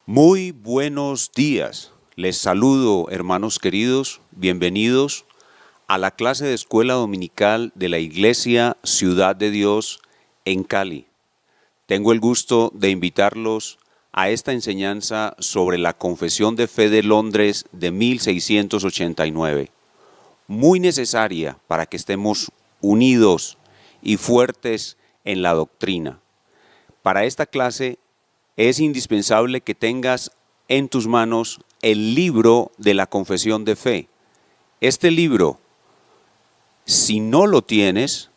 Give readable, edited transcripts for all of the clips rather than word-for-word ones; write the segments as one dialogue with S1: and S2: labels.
S1: Muy buenos días. Les saludo, hermanos queridos, bienvenidos a la clase de escuela dominical de la Iglesia Ciudad de Dios en Cali. Tengo el gusto de invitarlos a esta enseñanza sobre la Confesión de Fe de Londres de 1689, muy necesaria para que estemos unidos y fuertes en la doctrina. Para esta clase es indispensable que tengas en tus manos el libro de la Confesión de Fe. Este libro, si no lo tienes,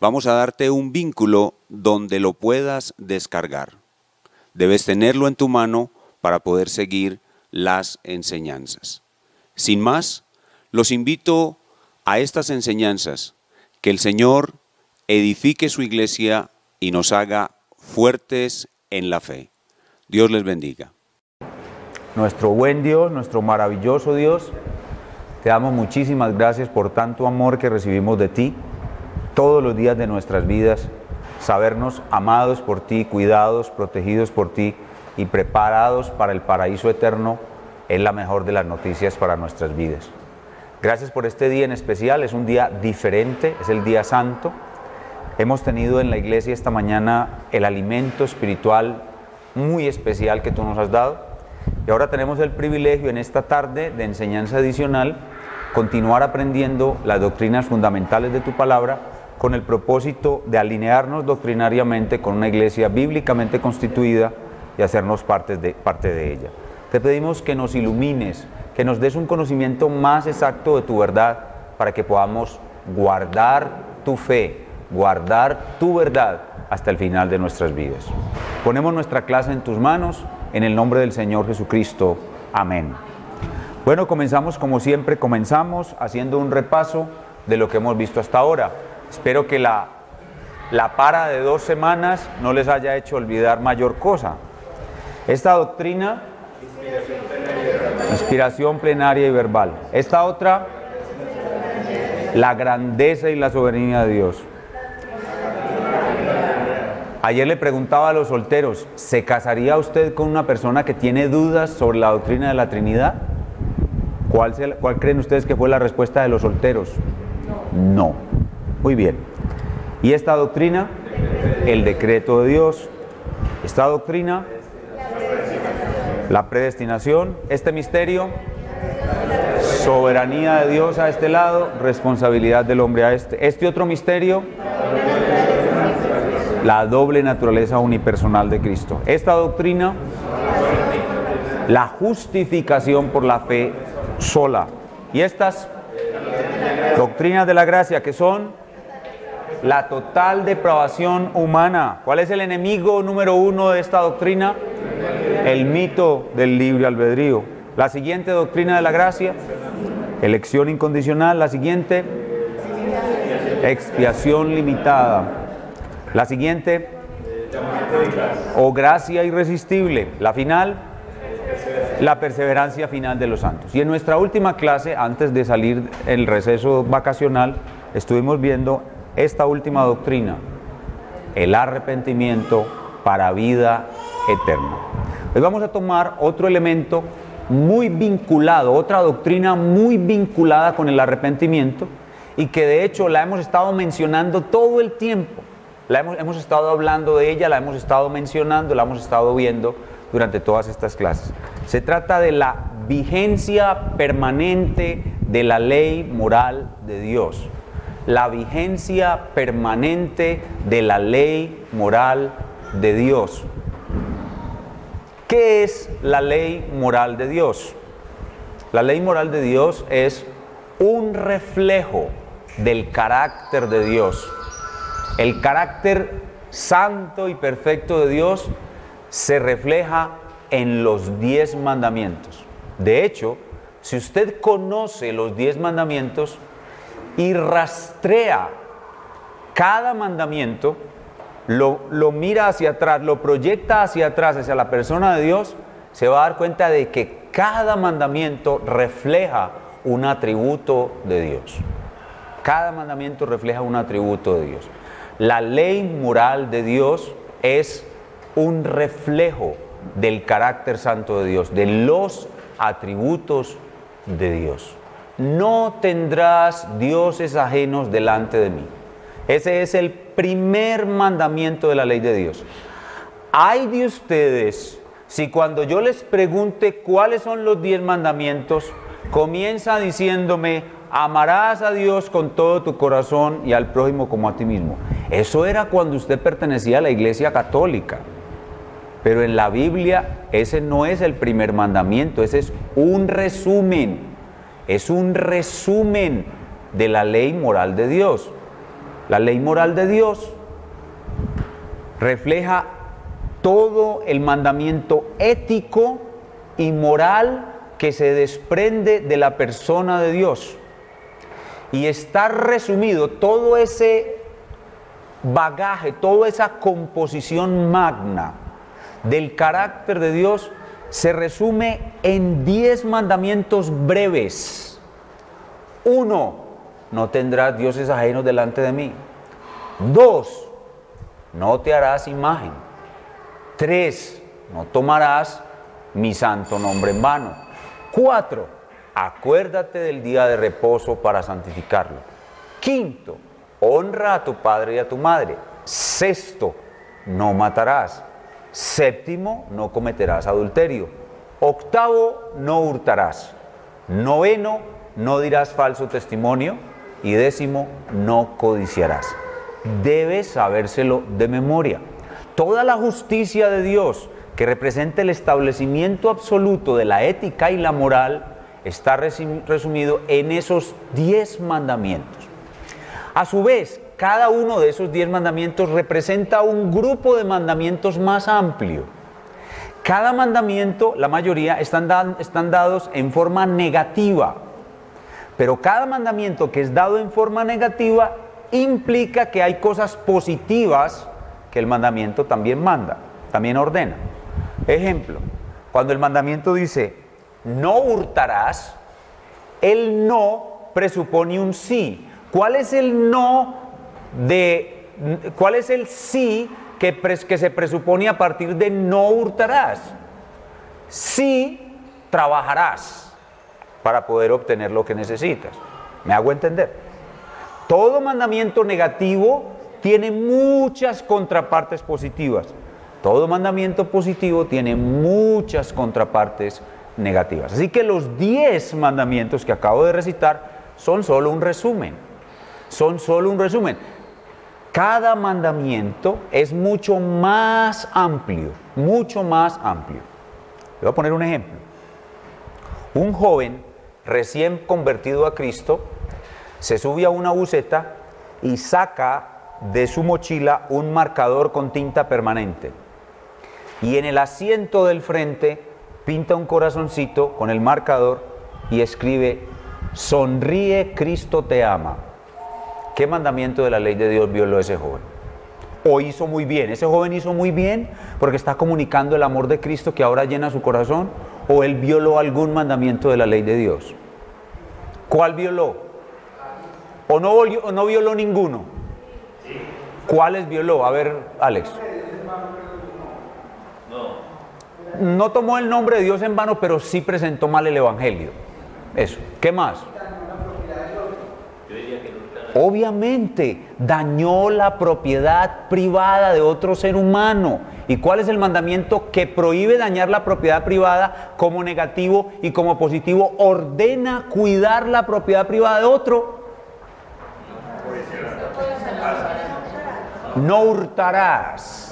S1: vamos a darte un vínculo donde lo puedas descargar. Debes tenerlo en tu mano para poder seguir las enseñanzas. Sin más, los invito a estas enseñanzas, que el Señor edifique su iglesia y nos haga fuertes en la fe. Dios les bendiga.
S2: Nuestro buen Dios, nuestro maravilloso Dios, te damos muchísimas gracias por tanto amor que recibimos de ti todos los días de nuestras vidas, sabernos amados por ti, cuidados, protegidos por ti y preparados para el paraíso eterno es la mejor de las noticias para nuestras vidas. Gracias por este día en especial, es un día diferente, es el día santo. Hemos tenido en la iglesia esta mañana el alimento espiritual muy especial que tú nos has dado y ahora tenemos el privilegio en esta tarde de enseñanza adicional continuar aprendiendo las doctrinas fundamentales de tu palabra con el propósito de alinearnos doctrinariamente con una iglesia bíblicamente constituida y hacernos parte de ella. Te pedimos que nos ilumines, que nos des un conocimiento más exacto de tu verdad para que podamos guardar tu fe, guardar tu verdad hasta el final de nuestras vidas. Ponemos nuestra clase en tus manos, en el nombre del Señor Jesucristo. Amén. Bueno, comenzamos como siempre, haciendo un repaso de lo que hemos visto hasta ahora. Espero que la para de 2 semanas no les haya hecho olvidar mayor cosa. Esta doctrina, inspiración plenaria y verbal. Esta otra, la grandeza y la soberanía de Dios. Ayer le preguntaba a los solteros, ¿se casaría usted con una persona que tiene dudas sobre la doctrina de la Trinidad? ¿Cuál creen ustedes que fue la respuesta de los solteros? No. Muy bien. ¿Y esta doctrina? El decreto de Dios. Esta doctrina, la predestinación. Este misterio, soberanía de Dios a este lado, responsabilidad del hombre a este. Este otro misterio, la doble naturaleza unipersonal de Cristo. Esta doctrina, la justificación por la fe sola. Y estas doctrinas de la gracia, que son la total depravación humana. ¿Cuál es el enemigo número 1 de esta doctrina? El mito del libre albedrío. La siguiente doctrina de la gracia, elección incondicional. La siguiente, expiación limitada. La siguiente, o gracia irresistible. La final, la perseverancia final de los santos. Y en nuestra última clase, antes de salir el receso vacacional, estuvimos viendo esta última doctrina, el arrepentimiento para vida eterna. Hoy vamos a tomar otro elemento muy vinculado, otra doctrina muy vinculada con el arrepentimiento y que de hecho la hemos estado mencionando todo el tiempo. Hemos estado hablando de ella, la hemos estado mencionando, la hemos estado viendo durante todas estas clases. Se trata de la vigencia permanente de la ley moral de Dios. La vigencia permanente de la ley moral de Dios. ¿Qué es la ley moral de Dios? La ley moral de Dios es un reflejo del carácter de Dios. El carácter santo y perfecto de Dios se refleja en los 10 mandamientos. De hecho, si usted conoce los 10 mandamientos y rastrea cada mandamiento, lo mira hacia atrás, lo proyecta hacia atrás, hacia la persona de Dios, se va a dar cuenta de que cada mandamiento refleja un atributo de Dios. Cada mandamiento refleja un atributo de Dios. La ley moral de Dios es un reflejo del carácter santo de Dios, de los atributos de Dios. No tendrás dioses ajenos delante de mí. Ese es el primer mandamiento de la ley de Dios. Ay de ustedes si cuando yo les pregunte cuáles son los 10 mandamientos, comienza diciéndome: amarás a Dios con todo tu corazón y al prójimo como a ti mismo. Eso era cuando usted pertenecía a la Iglesia Católica. Pero en la Biblia ese no es el primer mandamiento, ese es un resumen. Es un resumen de la ley moral de Dios. La ley moral de Dios refleja todo el mandamiento ético y moral que se desprende de la persona de Dios. Y está resumido todo ese bagaje, toda esa composición magna del carácter de Dios, se resume en 10 mandamientos breves. 1. No tendrás dioses ajenos delante de mí. 2. No te harás imagen. 3. No tomarás mi santo nombre en vano. 4. Acuérdate del día de reposo para santificarlo. 5. Honra a tu padre y a tu madre. 6. No matarás. 7. No cometerás adulterio. 8. No hurtarás. 9. No dirás falso testimonio. Y 10. No codiciarás. Debes sabérselo de memoria. Toda la justicia de Dios, que representa el establecimiento absoluto de la ética y la moral, está resumido en esos 10 mandamientos. A su vez, cada uno de esos 10 mandamientos representa un grupo de mandamientos más amplio. Cada mandamiento, la mayoría, están dados en forma negativa. Pero cada mandamiento que es dado en forma negativa implica que hay cosas positivas que el mandamiento también manda, también ordena. Ejemplo, cuando el mandamiento dice no hurtarás, el no presupone un sí. ¿Cuál es el cuál es el sí que se presupone a partir de no hurtarás? Sí trabajarás para poder obtener lo que necesitas. ¿Me hago entender? Todo mandamiento negativo tiene muchas contrapartes positivas. Todo mandamiento positivo tiene muchas contrapartes negativas. Así que los 10 mandamientos que acabo de recitar son solo un resumen. Son solo un resumen. Cada mandamiento es mucho más amplio, mucho más amplio. Le voy a poner un ejemplo. Un joven recién convertido a Cristo se sube a una buseta y saca de su mochila un marcador con tinta permanente. Y en el asiento del frente pinta un corazoncito con el marcador y escribe: sonríe, Cristo te ama. ¿Qué mandamiento de la ley de Dios violó ese joven? ¿O hizo muy bien? ¿Ese joven hizo muy bien porque está comunicando el amor de Cristo que ahora llena su corazón? ¿O él violó algún mandamiento de la ley de Dios? ¿Cuál violó? ¿O no violó ninguno? ¿Cuáles violó? A ver, Alex. No tomó el nombre de Dios en vano, pero sí presentó mal el evangelio. Eso. ¿Qué más? Obviamente, dañó la propiedad privada de otro ser humano. ¿Y cuál es el mandamiento que prohíbe dañar la propiedad privada como negativo y como positivo? Ordena cuidar la propiedad privada de otro. No hurtarás.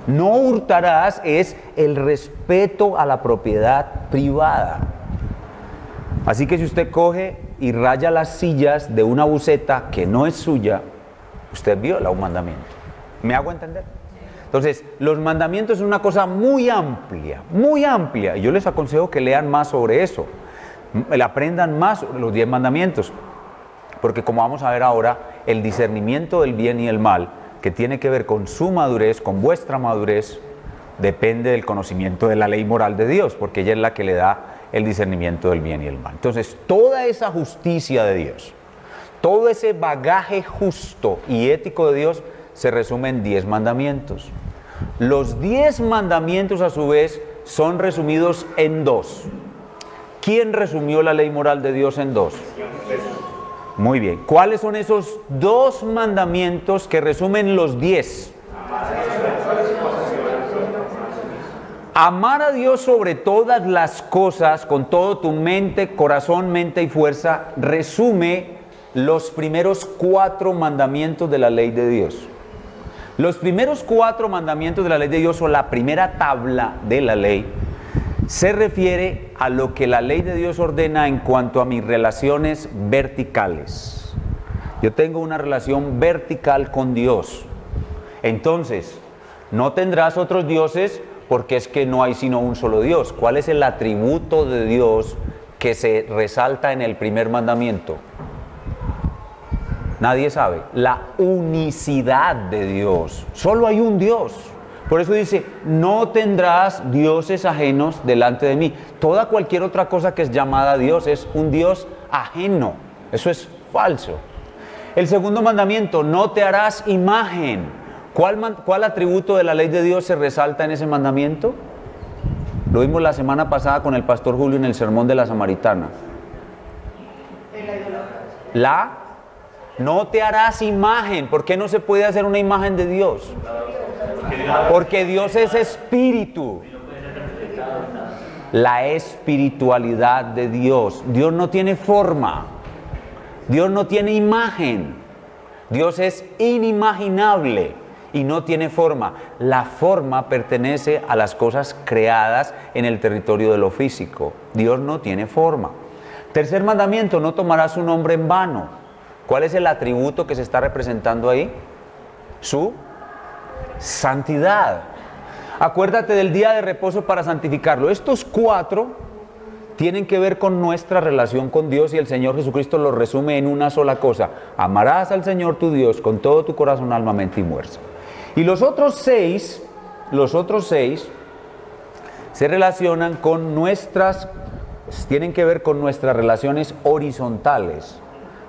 S2: No hurtarás es el respeto a la propiedad privada. Así que si usted coge y raya las sillas de una buseta que no es suya, usted viola un mandamiento. ¿Me hago entender? Entonces, los mandamientos son una cosa muy amplia, muy amplia. Y yo les aconsejo que lean más sobre eso, aprendan más sobre los 10 mandamientos. Porque como vamos a ver ahora, el discernimiento del bien y el mal, que tiene que ver con su madurez, con vuestra madurez, depende del conocimiento de la ley moral de Dios, porque ella es la que le da el discernimiento del bien y el mal. Entonces, toda esa justicia de Dios, todo ese bagaje justo y ético de Dios se resume en 10 mandamientos. Los 10 mandamientos a su vez son resumidos en 2. ¿Quién resumió la ley moral de Dios en 2? Muy bien. ¿Cuáles son esos 2 mandamientos que resumen los 10? Amar a Dios sobre todas las cosas, con todo tu mente, corazón, mente y fuerza, resume los primeros 4 mandamientos de la ley de Dios. Los primeros 4 mandamientos de la ley de Dios, o la primera tabla de la ley, se refiere a lo que la ley de Dios ordena en cuanto a mis relaciones verticales. Yo tengo una relación vertical con Dios. Entonces, no tendrás otros dioses, porque es que no hay sino un solo Dios. ¿Cuál es el atributo de Dios que se resalta en el primer mandamiento? Nadie sabe. La unicidad de Dios. Solo hay un Dios. Por eso dice, no tendrás dioses ajenos delante de mí. Toda cualquier otra cosa que es llamada Dios es un Dios ajeno. Eso es falso. El segundo mandamiento, no te harás imagen. ¿Cuál atributo de la ley de Dios se resalta en ese mandamiento? Lo vimos la semana pasada con el pastor Julio en el sermón de la Samaritana. No te harás imagen. ¿Por qué no se puede hacer una imagen de Dios? Porque Dios es espíritu. La espiritualidad de Dios. Dios no tiene forma. Dios no tiene imagen. Dios es inimaginable y no tiene forma. La forma pertenece a las cosas creadas en el territorio de lo físico. Dios no tiene forma. Tercer mandamiento, no tomarás su nombre en vano. ¿Cuál es el atributo que se está representando ahí? Su santidad. Acuérdate del día de reposo para santificarlo. Estos 4 tienen que ver con nuestra relación con Dios, y el Señor Jesucristo los resume en una sola cosa: amarás al Señor tu Dios con todo tu corazón, alma, mente y fuerza. Y los otros 6 se relacionan con tienen que ver con nuestras relaciones horizontales,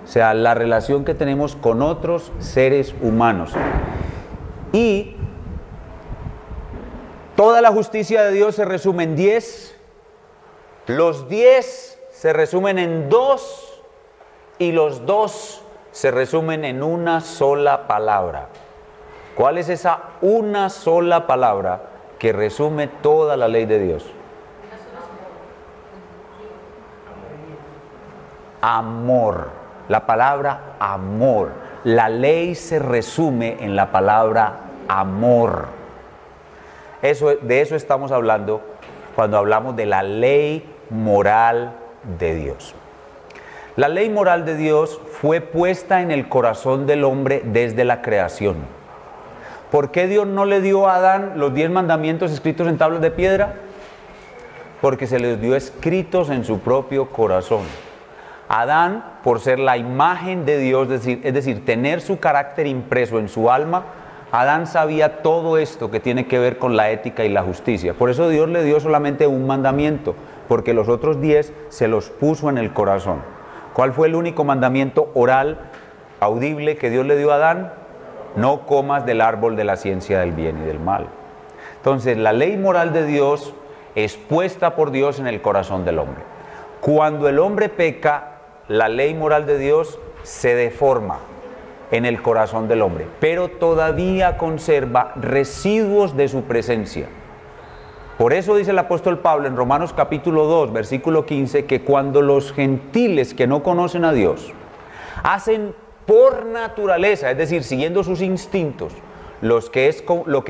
S2: o sea, la relación que tenemos con otros seres humanos. Y toda la justicia de Dios se resume en 10, los 10 se resumen en 2 y los 2 se resumen en una sola palabra. ¿Cuál es esa una sola palabra que resume toda la ley de Dios? Amor. La palabra amor. La ley se resume en la palabra amor. De eso estamos hablando cuando hablamos de la ley moral de Dios. La ley moral de Dios fue puesta en el corazón del hombre desde la creación. ¿Por qué Dios no le dio a Adán los 10 mandamientos escritos en tablas de piedra? Porque se les dio escritos en su propio corazón. Adán, por ser la imagen de Dios, es decir, tener su carácter impreso en su alma, Adán sabía todo esto que tiene que ver con la ética y la justicia. Por eso Dios le dio solamente un mandamiento, porque los otros 10 se los puso en el corazón. ¿Cuál fue el único mandamiento oral, audible, que Dios le dio a Adán? No comas del árbol de la ciencia del bien y del mal. Entonces, la ley moral de Dios es puesta por Dios en el corazón del hombre. Cuando el hombre peca, la ley moral de Dios se deforma en el corazón del hombre, pero todavía conserva residuos de su presencia. Por eso dice el apóstol Pablo en Romanos capítulo 2, versículo 15, que cuando los gentiles que no conocen a Dios hacen por naturaleza, es decir, siguiendo sus instintos, lo que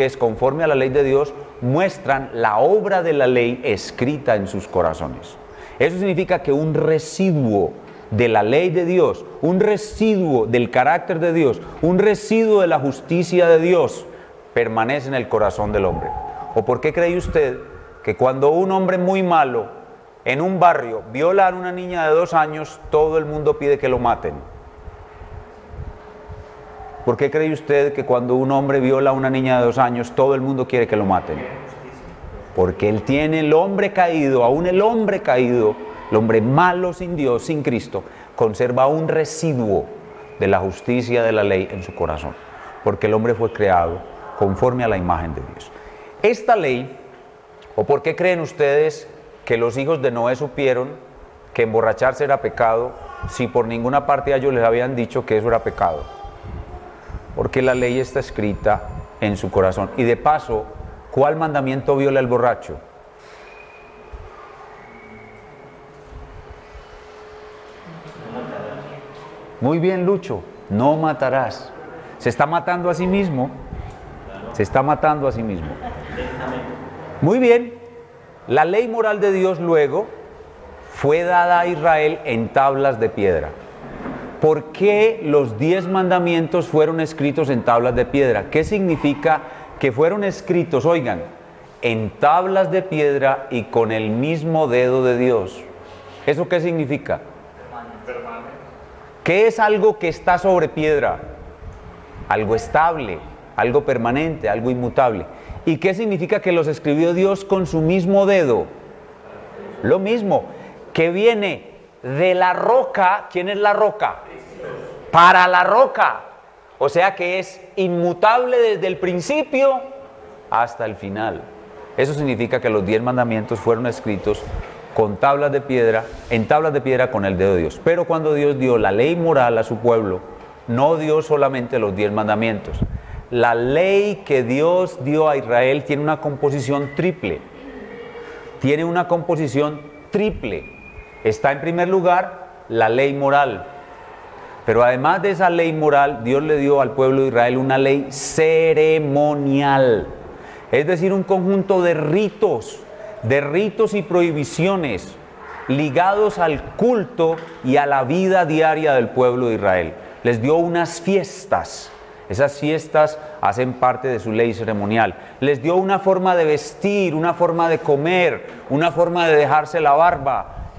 S2: es conforme a la ley de Dios, muestran la obra de la ley escrita en sus corazones. Eso significa que un residuo de la ley de Dios, un residuo del carácter de Dios, un residuo de la justicia de Dios permanece en el corazón del hombre. ¿O por qué cree usted que cuando un hombre muy malo en un barrio viola a una niña de 2 años, todo el mundo pide que lo maten? ¿Por qué cree usted que cuando un hombre viola a una niña de 2 años, todo el mundo quiere que lo maten? Porque él tiene el hombre caído, aún el hombre caído, el hombre malo sin Dios, sin Cristo, conserva un residuo de la justicia de la ley en su corazón. Porque el hombre fue creado conforme a la imagen de Dios. Esta ley, o por qué creen ustedes que los hijos de Noé supieron que emborracharse era pecado, si por ninguna parte a ellos les habían dicho que eso era pecado? Porque la ley está escrita en su corazón. Y de paso, ¿cuál mandamiento viola el borracho? Muy bien, Lucho, no matarás. Se está matando a sí mismo. Se está matando a sí mismo. Muy bien, la ley moral de Dios luego fue dada a Israel en tablas de piedra. ¿Por qué los 10 mandamientos fueron escritos en tablas de piedra? ¿Qué significa que fueron escritos, oigan, en tablas de piedra y con el mismo dedo de Dios? ¿Eso qué significa? ¿Qué es algo que está sobre piedra? Algo estable, algo permanente, algo inmutable. ¿Y qué significa que los escribió Dios con su mismo dedo? Lo mismo, que viene de la roca. ¿Quién es la roca? Para la roca. O sea que es inmutable desde el principio hasta el final. Eso significa que los 10 mandamientos fueron escritos con tablas de piedra, en tablas de piedra con el dedo de Dios. Pero cuando Dios dio la ley moral a su pueblo, no dio solamente los 10 mandamientos. La ley que Dios dio a Israel tiene una composición triple. Tiene una composición triple. Está en primer lugar la ley moral. Pero además de esa ley moral, Dios le dio al pueblo de Israel una ley ceremonial. Es decir, un conjunto de ritos y prohibiciones ligados al culto y a la vida diaria del pueblo de Israel. Les dio unas fiestas. Esas fiestas hacen parte de su ley ceremonial. Les dio una forma de vestir, una forma de comer, una forma de dejarse la barba,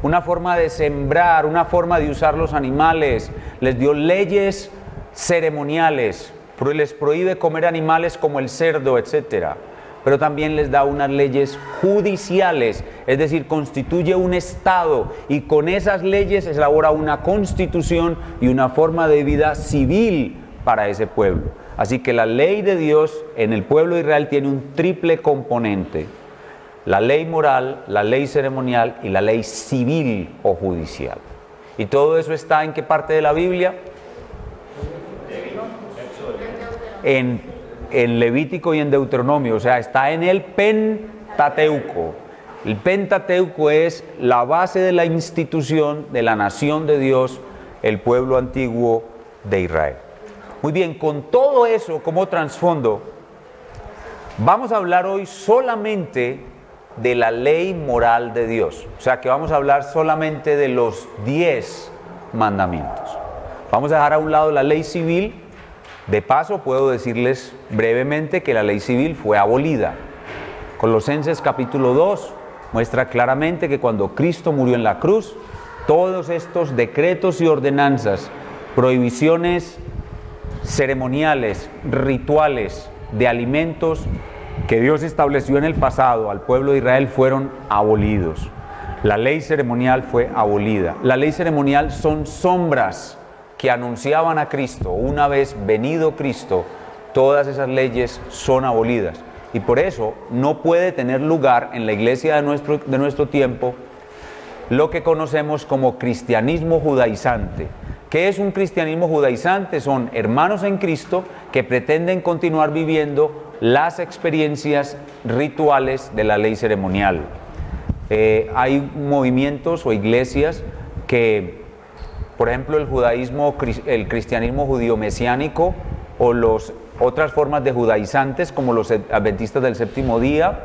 S2: una forma de sembrar, una forma de usar los animales. Les dio leyes ceremoniales, les prohíbe comer animales como el cerdo, etcétera. Pero también les da unas leyes judiciales, es decir, constituye un Estado y con esas leyes elabora una constitución y una forma de vida civil para ese pueblo. Así que la ley de Dios en el pueblo de Israel tiene un triple componente: la ley moral, la ley ceremonial y la ley civil o judicial. ¿Y todo eso está en qué parte de la Biblia? En Levítico y en Deuteronomio, o sea, está en el Pentateuco. El Pentateuco es la base de la institución de la nación de Dios, el pueblo antiguo de Israel. Muy bien, con todo eso como trasfondo, vamos a hablar hoy solamente de la ley moral de Dios. O sea, que vamos a hablar solamente de los 10 mandamientos. Vamos a dejar a un lado la ley civil. De paso, puedo decirles brevemente que la ley civil fue abolida. Colosenses capítulo 2 muestra claramente que cuando Cristo murió en la cruz, todos estos decretos y ordenanzas, prohibiciones ceremoniales, rituales, de alimentos que Dios estableció en el pasado al pueblo de Israel fueron abolidos. La ley ceremonial fue abolida. La ley ceremonial son sombras que anunciaban a Cristo. Una vez venido Cristo, todas esas leyes son abolidas. Y por eso no puede tener lugar en la iglesia de nuestro tiempo lo que conocemos como cristianismo judaizante. ¿Qué es un cristianismo judaizante? Son hermanos en Cristo que pretenden continuar viviendo las experiencias rituales de la ley ceremonial. Hay movimientos o iglesias que, por ejemplo, el cristianismo judío mesiánico o otras formas de judaizantes como los adventistas del séptimo día,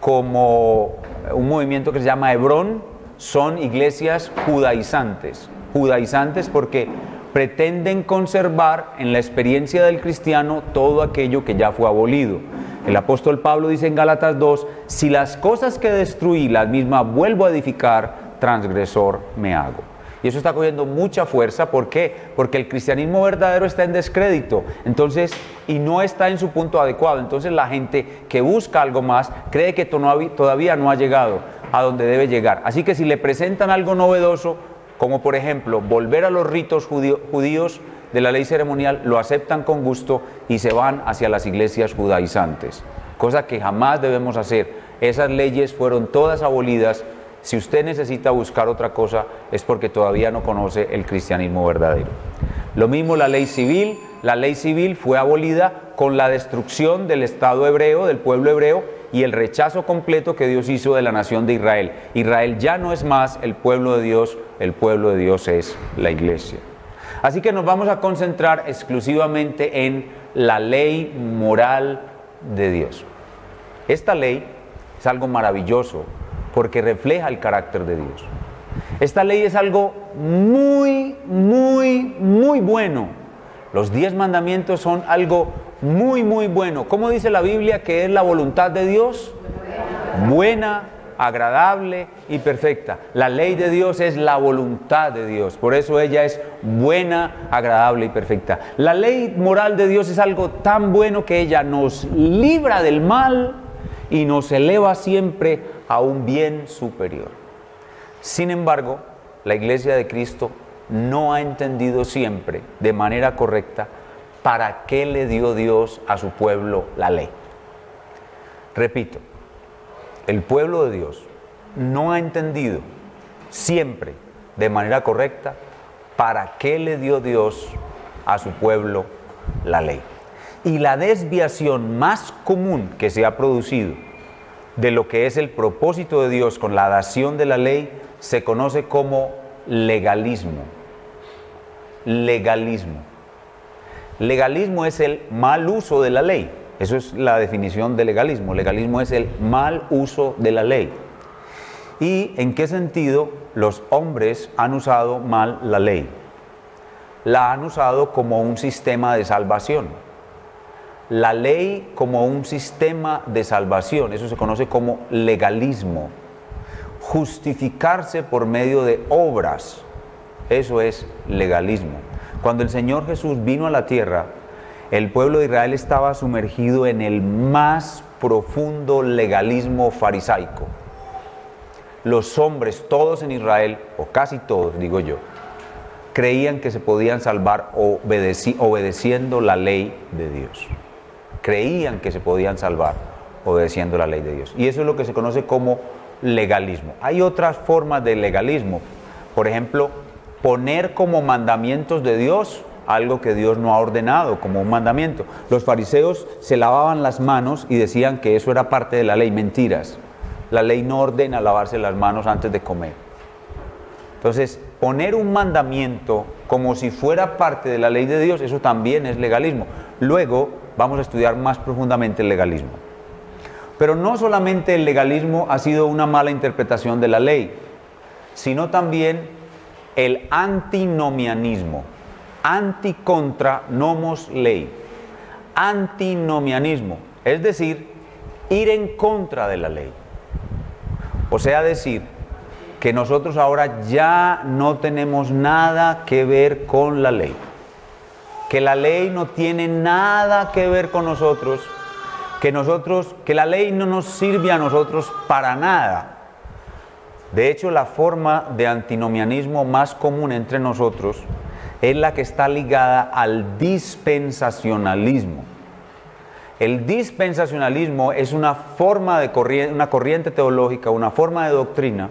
S2: como un movimiento que se llama Hebrón, son iglesias judaizantes. Judaizantes porque pretenden conservar en la experiencia del cristiano todo aquello que ya fue abolido. El apóstol Pablo dice en Gálatas 2, si las cosas que destruí las mismas vuelvo a edificar, transgresor me hago. Y eso está cogiendo mucha fuerza. ¿Por qué? Porque el cristianismo verdadero está en descrédito, entonces, y no está en su punto adecuado. Entonces la gente que busca algo más cree que todavía no ha llegado a donde debe llegar. Así que si le presentan algo novedoso, como por ejemplo volver a los ritos judíos de la ley ceremonial, lo aceptan con gusto y se van hacia las iglesias judaizantes, cosa que jamás debemos hacer. Esas leyes fueron todas abolidas. Si usted necesita buscar otra cosa, es porque todavía no conoce el cristianismo verdadero. Lo mismo la ley civil fue abolida con la destrucción del Estado hebreo, del pueblo hebreo, y el rechazo completo que Dios hizo de la nación de Israel. Israel ya no es más el pueblo de Dios, el pueblo de Dios es la iglesia. Así que nos vamos a concentrar exclusivamente en la ley moral de Dios. Esta ley es algo maravilloso porque refleja el carácter de Dios. Esta ley es algo muy bueno. Los 10 mandamientos son algo muy bueno. ¿Cómo dice la Biblia que es la voluntad de Dios? Buena, agradable y perfecta. La ley de Dios es la voluntad de Dios. Por eso ella es buena, agradable y perfecta. La ley moral de Dios es algo tan bueno que ella nos libra del mal y nos eleva siempre a un bien superior. Sin embargo, la Iglesia de Cristo no ha entendido siempre de manera correcta para qué le dio Dios a su pueblo la ley. Repito, el pueblo de Dios no ha entendido siempre de manera correcta para qué le dio Dios a su pueblo la ley. Y la desviación más común que se ha producido de lo que es el propósito de Dios con la dación de la ley se conoce como legalismo. Legalismo. Legalismo es el mal uso de la ley. Eso es la definición de legalismo. Legalismo es el mal uso de la ley. ¿Y en qué sentido los hombres han usado mal la ley? La han usado como un sistema de salvación. La ley como un sistema de salvación. Eso se conoce como legalismo. Justificarse por medio de obras. Eso es legalismo. Cuando el Señor Jesús vino a la tierra, el pueblo de Israel estaba sumergido en el más profundo legalismo farisaico. Los hombres, todos en Israel, o casi todos, digo yo, creían que se podían salvar obedeciendo la ley de Dios. Creían que se podían salvar obedeciendo la ley de Dios. Y eso es lo que se conoce como legalismo. Hay otras formas de legalismo. Por ejemplo, poner como mandamientos de Dios algo que Dios no ha ordenado como un mandamiento. Los fariseos se lavaban las manos y decían que eso era parte de la ley. Mentiras. La ley no ordena lavarse las manos antes de comer. Entonces, poner un mandamiento como si fuera parte de la ley de Dios, eso también es legalismo. Luego vamos a estudiar más profundamente el legalismo. Pero no solamente el legalismo ha sido una mala interpretación de la ley, sino también el antinomianismo. Anti contra nomos ley. Antinomianismo, es decir, ir en contra de la ley. O sea, decir que nosotros ahora ya no tenemos nada que ver con la ley. Que la ley no tiene nada que ver con nosotros. Que la ley no nos sirve a nosotros para nada. De hecho, la forma de antinomianismo más común entre nosotros es la que está ligada al dispensacionalismo. El dispensacionalismo es una forma de una corriente teológica, una forma de doctrina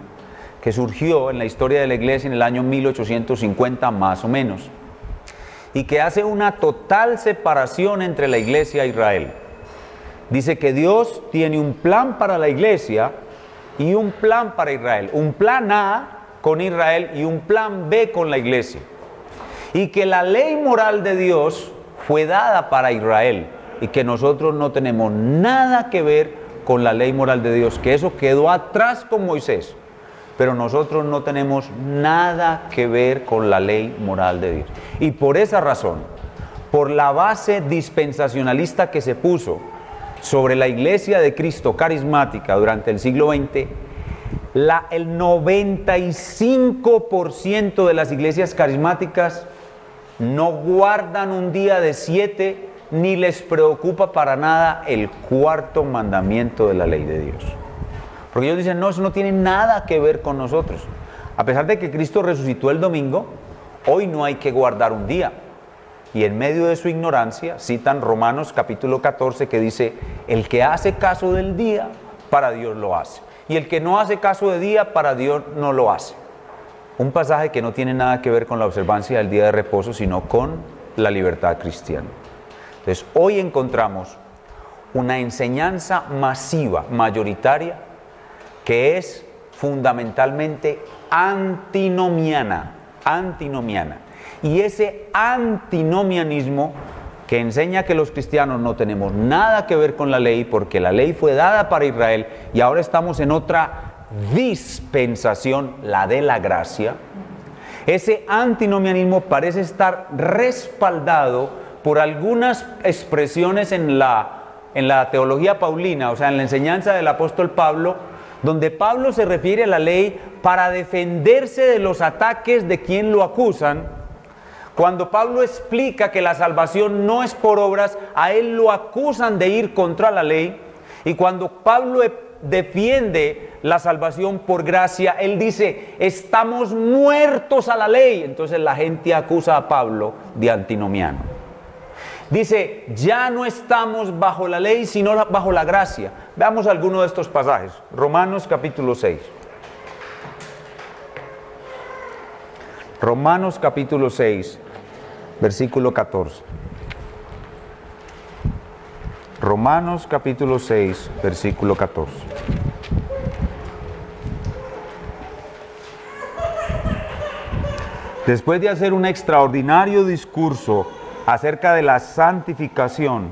S2: que surgió en la historia de la iglesia en el año 1850 más o menos, y que hace una total separación entre la iglesia e Israel. Dice que Dios tiene un plan para la iglesia y un plan para Israel, un plan A con Israel y un plan B con la iglesia, y que la ley moral de Dios fue dada para Israel y que nosotros no tenemos nada que ver con la ley moral de Dios, que eso quedó atrás con Moisés, pero nosotros no tenemos nada que ver con la ley moral de Dios. Y por esa razón, por la base dispensacionalista que se puso sobre la iglesia de Cristo carismática durante el siglo XX, el 95% de las iglesias carismáticas no guardan un día de 7 ni les preocupa para nada el cuarto mandamiento de la ley de Dios. Porque ellos dicen, no, eso no tiene nada que ver con nosotros. A pesar de que Cristo resucitó el domingo, hoy no hay que guardar un día. y en medio de su ignorancia citan Romanos capítulo 14 que dice, el que hace caso del día, para Dios lo hace, y el que no hace caso de día, para Dios no lo hace. Un pasaje que no tiene nada que ver con la observancia del día de reposo, sino con la libertad cristiana. Entonces, hoy encontramos una enseñanza masiva, mayoritaria, que es fundamentalmente antinomiana. Y ese antinomianismo que enseña que los cristianos no tenemos nada que ver con la ley, porque la ley fue dada para Israel y ahora estamos en otra dispensación, la de la gracia. Ese antinomianismo parece estar respaldado por algunas expresiones en la teología paulina, o sea, en la enseñanza del apóstol Pablo, donde Pablo se refiere a la ley para defenderse de los ataques de quien lo acusan. Cuando Pablo explica que la salvación no es por obras, a él lo acusan de ir contra la ley. Y cuando Pablo defiende la salvación por gracia, él dice, estamos muertos a la ley. Entonces la gente acusa a Pablo de antinomiano. Dice, ya no estamos bajo la ley, sino bajo la gracia. Veamos alguno de estos pasajes. Romanos capítulo 6. Romanos capítulo 6, versículo 14. Romanos capítulo 6, versículo 14. Después de hacer un extraordinario discurso acerca de la santificación,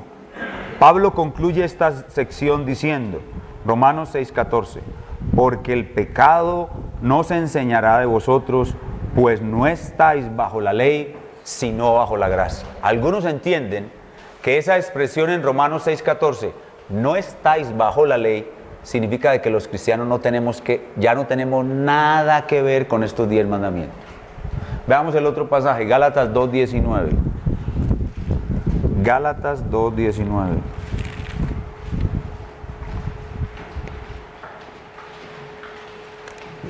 S2: Pablo concluye esta sección diciendo, Romanos 6:14, porque el pecado no se enseñará de vosotros, pues no estáis bajo la ley, sino bajo la gracia. Algunos entienden que esa expresión en Romanos 6:14, no estáis bajo la ley, significa de que los cristianos ya no tenemos nada que ver con estos 10 mandamientos. Veamos el otro pasaje, Gálatas 2:19. Gálatas 2:19.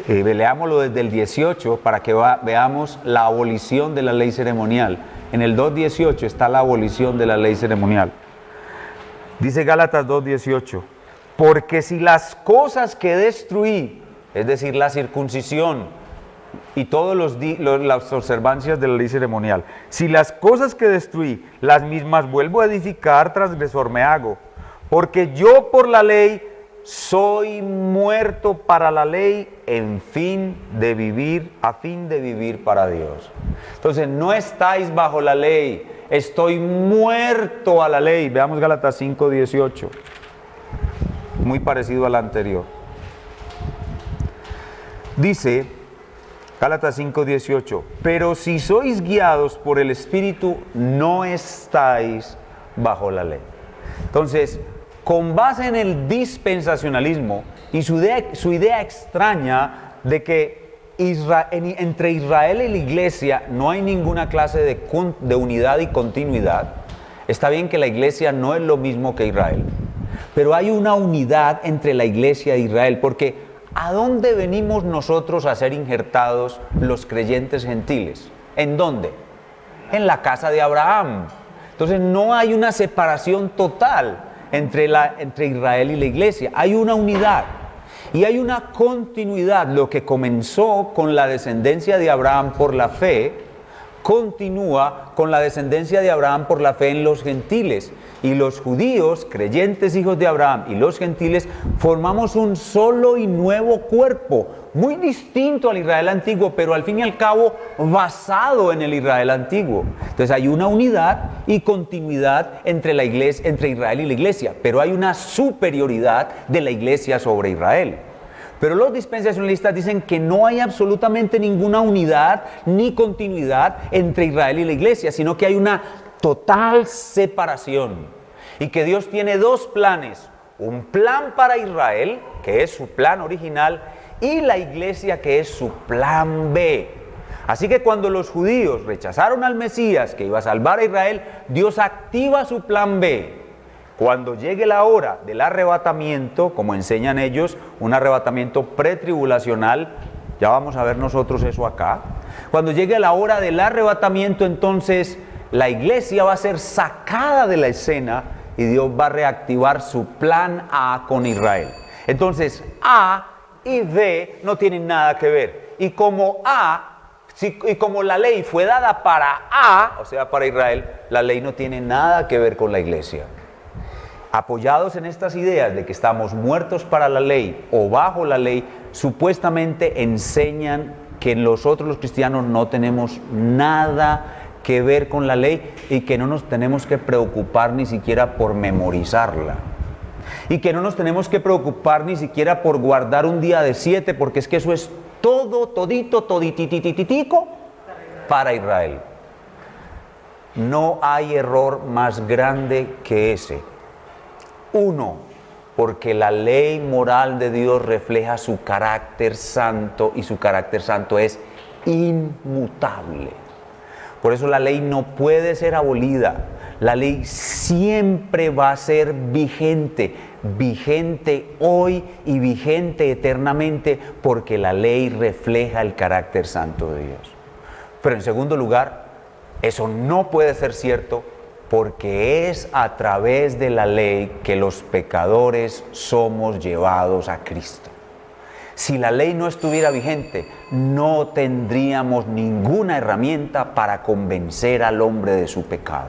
S2: Leámoslo desde el 18 para que veamos la abolición de la ley ceremonial. En el 2:18 está la abolición de la ley ceremonial. Dice Gálatas 2:18, porque si las cosas que destruí, es decir, la circuncisión y todas las observancias de la ley ceremonial, si las cosas que destruí, las mismas vuelvo a edificar, transgresor me hago, porque yo por la ley soy muerto para la ley a fin de vivir para Dios. Entonces, no estáis bajo la ley, estoy muerto a la ley. Veamos Gálatas 5:18, muy parecido al anterior. Dice Gálatas 5:18, pero si sois guiados por el Espíritu, no estáis bajo la ley. Entonces, con base en el dispensacionalismo y su idea extraña de que entre Israel y la iglesia no hay ninguna clase de unidad y continuidad, está bien que la iglesia no es lo mismo que Israel, pero hay una unidad entre la iglesia e Israel, porque ¿a dónde venimos nosotros a ser injertados los creyentes gentiles? ¿En dónde? En la casa de Abraham. Entonces no hay una separación total entre Israel y la iglesia, hay una unidad y hay una continuidad. Lo que comenzó con la descendencia de Abraham por la fe, continúa con la descendencia de Abraham por la fe en los gentiles. Y los judíos, creyentes hijos de Abraham, y los gentiles formamos un solo y nuevo cuerpo, muy distinto al Israel antiguo, pero al fin y al cabo basado en el Israel antiguo. Entonces hay una unidad y continuidad entre Israel y la iglesia, pero hay una superioridad de la iglesia sobre Israel. Pero los dispensacionalistas dicen que no hay absolutamente ninguna unidad ni continuidad entre Israel y la iglesia, sino que hay una total separación y que Dios tiene dos planes, un plan para Israel, que es su plan original, y la iglesia, que es su plan B. Así que cuando los judíos rechazaron al Mesías que iba a salvar a Israel, Dios activa su plan B. Cuando llegue la hora del arrebatamiento, como enseñan ellos, un arrebatamiento pretribulacional, ya vamos a ver nosotros eso acá. Cuando llegue la hora del arrebatamiento, entonces la iglesia va a ser sacada de la escena y Dios va a reactivar su plan A con Israel. Entonces, A y B no tienen nada que ver. Y como la ley fue dada para A, o sea, para Israel, la ley no tiene nada que ver con la iglesia. Apoyados en estas ideas de que estamos muertos para la ley o bajo la ley, supuestamente enseñan que nosotros los cristianos no tenemos nada que ver con la ley y que no nos tenemos que preocupar ni siquiera por memorizarla. Y que no nos tenemos que preocupar ni siquiera por guardar un día de 7, porque es que eso es toditititico para Israel. No hay error más grande que ese. Uno, porque la ley moral de Dios refleja su carácter santo y su carácter santo es inmutable. Por eso la ley no puede ser abolida. La ley siempre va a ser vigente hoy y vigente eternamente, porque la ley refleja el carácter santo de Dios. Pero en segundo lugar, eso no puede ser cierto, porque es a través de la ley que los pecadores somos llevados a Cristo. Si la ley no estuviera vigente, no tendríamos ninguna herramienta para convencer al hombre de su pecado.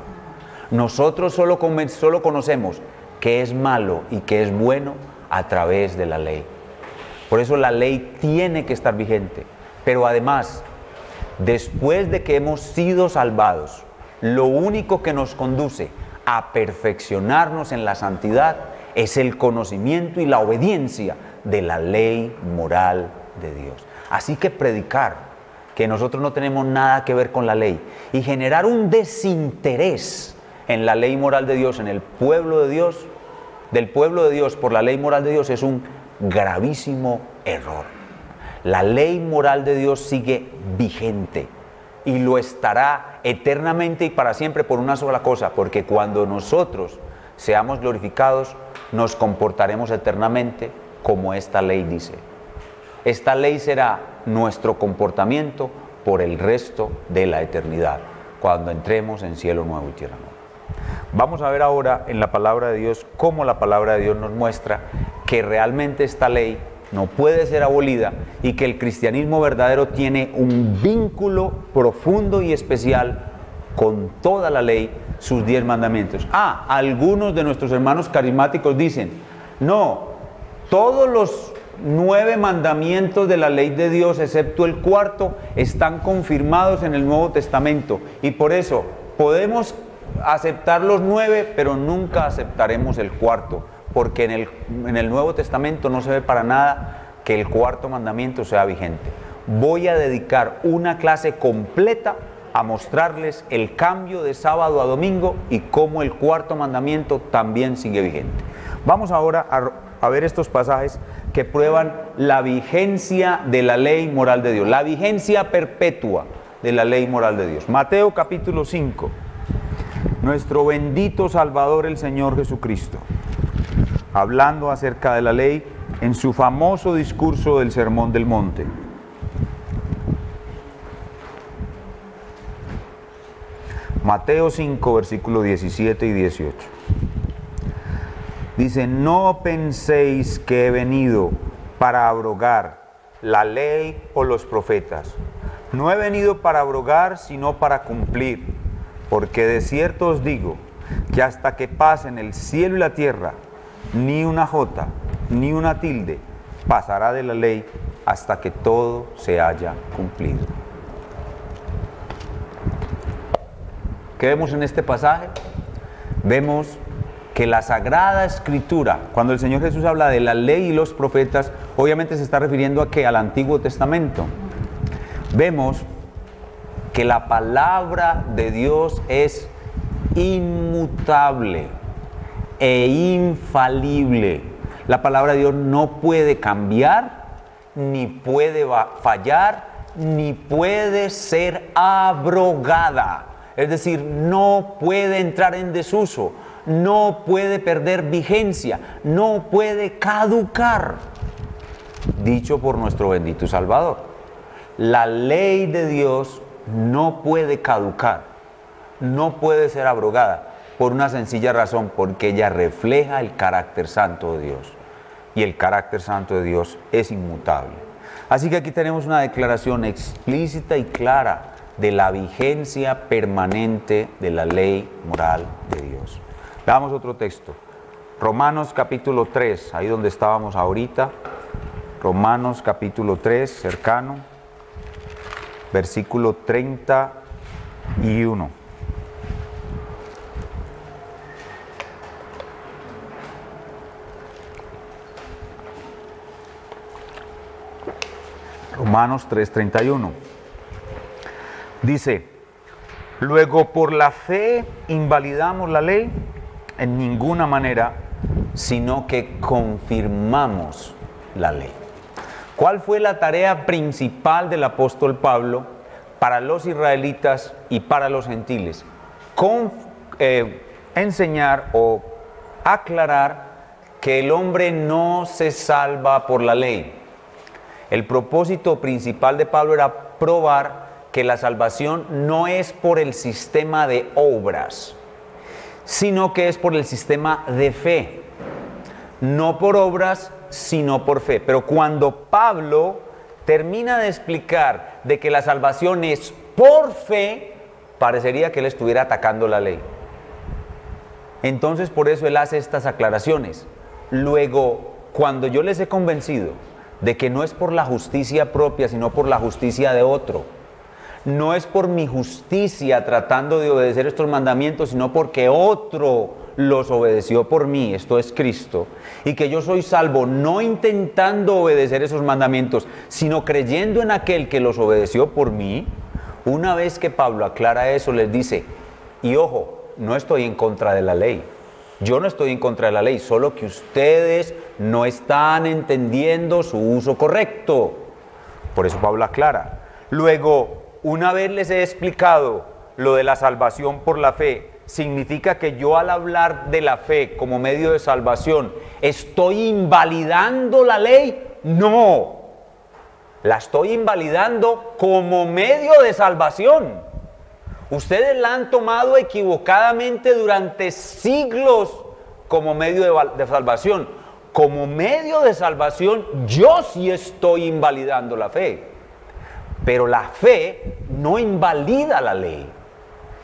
S2: Nosotros solo conocemos qué es malo y qué es bueno a través de la ley. Por eso la ley tiene que estar vigente. Pero además, después de que hemos sido salvados, lo único que nos conduce a perfeccionarnos en la santidad es el conocimiento y la obediencia de la ley moral de Dios. Así que predicar que nosotros no tenemos nada que ver con la ley y generar un desinterés en la ley moral de Dios, en el pueblo de Dios, del pueblo de Dios por la ley moral de Dios, es un gravísimo error. La ley moral de Dios sigue vigente y lo estará eternamente y para siempre por una sola cosa, porque cuando nosotros seamos glorificados, nos comportaremos eternamente como esta ley dice. Esta ley será nuestro comportamiento por el resto de la eternidad, cuando entremos en cielo nuevo y tierra nueva. Vamos a ver ahora en la palabra de Dios cómo la palabra de Dios nos muestra que realmente esta ley no puede ser abolida y que el cristianismo verdadero tiene un vínculo profundo y especial con toda la ley, sus 10 mandamientos. Algunos de nuestros hermanos carismáticos dicen, no, todos los 9 mandamientos de la ley de Dios, excepto el cuarto, están confirmados en el Nuevo Testamento y por eso podemos aceptar los 9, pero nunca aceptaremos el cuarto, porque en el Nuevo Testamento no se ve para nada que el cuarto mandamiento sea vigente. Voy a dedicar una clase completa a mostrarles el cambio de sábado a domingo y cómo el cuarto mandamiento también sigue vigente. Vamos ahora a ver estos pasajes que prueban la vigencia de la ley moral de Dios, la vigencia perpetua de la ley moral de Dios. Mateo capítulo 5. Nuestro bendito Salvador, el Señor Jesucristo, hablando acerca de la ley en su famoso discurso del Sermón del Monte. Mateo 5, versículos 17 y 18. Dice, no penséis que he venido para abrogar la ley o los profetas. No he venido para abrogar, sino para cumplir. Porque de cierto os digo, que hasta que pasen el cielo y la tierra, ni una jota, ni una tilde, pasará de la ley hasta que todo se haya cumplido. ¿Qué vemos en este pasaje? Vemos que la Sagrada Escritura, cuando el Señor Jesús habla de la ley y los profetas, obviamente se está refiriendo a ¿qué? Al Antiguo Testamento. Vemos que la palabra de Dios es inmutable e infalible. La palabra de Dios no puede cambiar, ni puede fallar, ni puede ser abrogada. Es decir, no puede entrar en desuso, no puede perder vigencia, no puede caducar. Dicho por nuestro bendito Salvador. La ley de Dios no puede caducar, no puede ser abrogada por una sencilla razón, porque ella refleja el carácter santo de Dios. Y el carácter santo de Dios es inmutable. Así que aquí tenemos una declaración explícita y clara de la vigencia permanente de la ley moral de Dios. Veamos otro texto. Romanos capítulo 3, ahí donde estábamos ahorita. Romanos capítulo 3, cercano. Versículo 31. Romanos 3:31. Dice: luego por la fe invalidamos la ley en ninguna manera, sino que confirmamos la ley. ¿Cuál fue la tarea principal del apóstol Pablo para los israelitas y para los gentiles? Enseñar o aclarar que el hombre no se salva por la ley. El propósito principal de Pablo era probar que la salvación no es por el sistema de obras, sino que es por el sistema de fe. No por obras, sino por fe. Pero cuando Pablo termina de explicar de que la salvación es por fe, parecería que él estuviera atacando la ley. Entonces por eso él hace estas aclaraciones. Luego, cuando yo les he convencido de que no es por la justicia propia, sino por la justicia de otro, no es por mi justicia tratando de obedecer estos mandamientos, sino porque otro los obedeció por mí, esto es Cristo, y que yo soy salvo no intentando obedecer esos mandamientos, sino creyendo en aquel que los obedeció por mí. Una vez que Pablo aclara eso, les dice, y ojo, no estoy en contra de la ley, yo no estoy en contra de la ley, solo que ustedes no están entendiendo su uso correcto. Por eso Pablo aclara. Luego, una vez les he explicado lo de la salvación por la fe, ¿significa que yo al hablar de la fe como medio de salvación estoy invalidando la ley? No, la estoy invalidando como medio de salvación. Ustedes la han tomado equivocadamente durante siglos como medio de salvación. Como medio de salvación yo sí estoy invalidando la fe. Pero la fe no invalida la ley.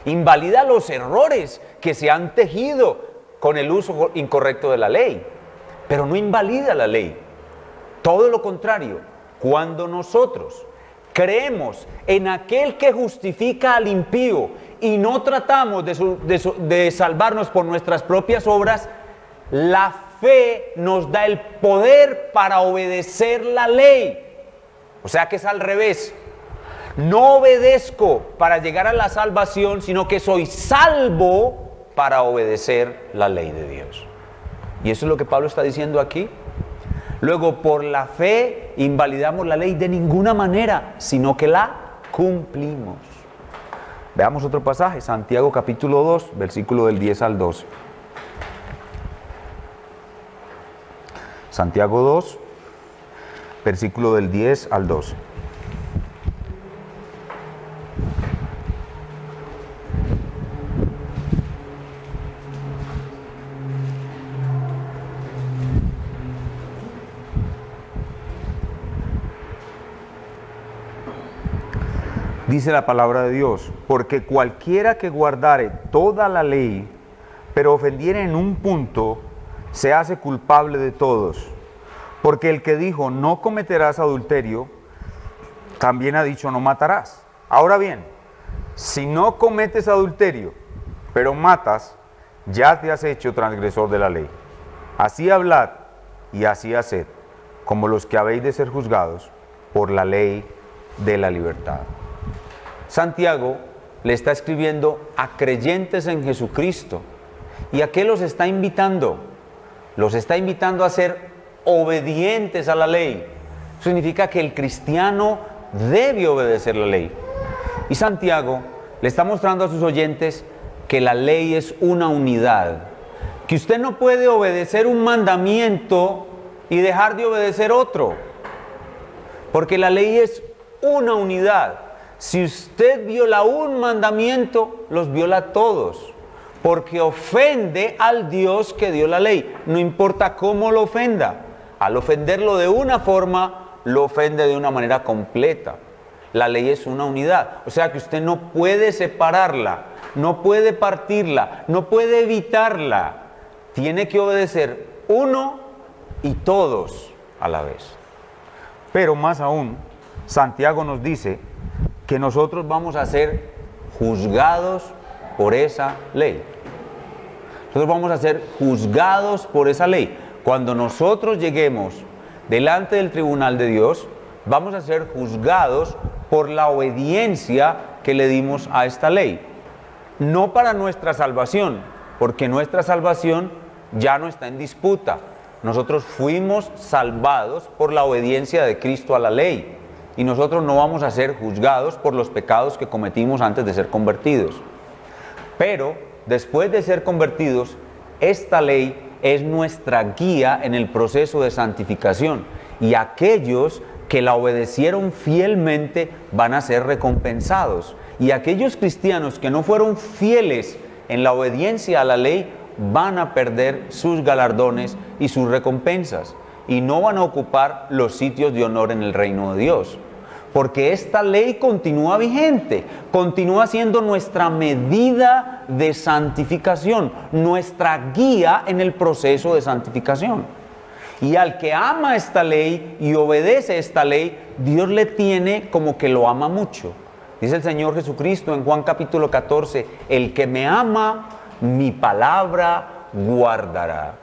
S2: Invalida los errores que se han tejido con el uso incorrecto de la ley. Pero no invalida la ley. Todo lo contrario, cuando nosotros creemos en aquel que justifica al impío y no tratamos de salvarnos por nuestras propias obras, la fe nos da el poder para obedecer la ley. O sea que es al revés. No obedezco para llegar a la salvación, sino que soy salvo para obedecer la ley de Dios. Y eso es lo que Pablo está diciendo aquí. Luego, por la fe invalidamos la ley de ninguna manera, sino que la cumplimos. Veamos otro pasaje, Santiago capítulo 2, versículo del 10 al 12. Santiago 2, versículo del 10 al 12. Dice la palabra de Dios, porque cualquiera que guardare toda la ley, pero ofendiere en un punto, se hace culpable de todos. Porque el que dijo, no cometerás adulterio, también ha dicho, no matarás. Ahora bien, si no cometes adulterio, pero matas, ya te has hecho transgresor de la ley. Así hablad y así haced, como los que habéis de ser juzgados por la ley de la libertad. Santiago le está escribiendo a creyentes en Jesucristo. ¿Y a qué los está invitando? Los está invitando a ser obedientes a la ley. Eso significa que el cristiano debe obedecer la ley. Y Santiago le está mostrando a sus oyentes que la ley es una unidad. Que usted no puede obedecer un mandamiento y dejar de obedecer otro. Porque la ley es una unidad. Si usted viola un mandamiento, los viola todos, porque ofende al Dios que dio la ley. No importa cómo lo ofenda. Al ofenderlo de una forma, lo ofende de una manera completa. La ley es una unidad, o sea que usted no puede separarla, no puede partirla, no puede evitarla. Tiene que obedecer uno y todos a la vez. Pero más aún, Santiago nos dice que nosotros vamos a ser juzgados por esa ley. Nosotros vamos a ser juzgados por esa ley. Cuando nosotros lleguemos delante del tribunal de Dios, vamos a ser juzgados por la obediencia que le dimos a esta ley. No para nuestra salvación, porque nuestra salvación ya no está en disputa. Nosotros fuimos salvados por la obediencia de Cristo a la ley. Y nosotros no vamos a ser juzgados por los pecados que cometimos antes de ser convertidos. Pero después de ser convertidos, esta ley es nuestra guía en el proceso de santificación. Y aquellos que la obedecieron fielmente van a ser recompensados. Y aquellos cristianos que no fueron fieles en la obediencia a la ley van a perder sus galardones y sus recompensas. Y no van a ocupar los sitios de honor en el reino de Dios. Porque esta ley continúa vigente, continúa siendo nuestra medida de santificación, nuestra guía en el proceso de santificación. Y al que ama esta ley y obedece esta ley, Dios le tiene como que lo ama mucho. Dice el Señor Jesucristo en Juan capítulo 14, el que me ama, mi palabra guardará.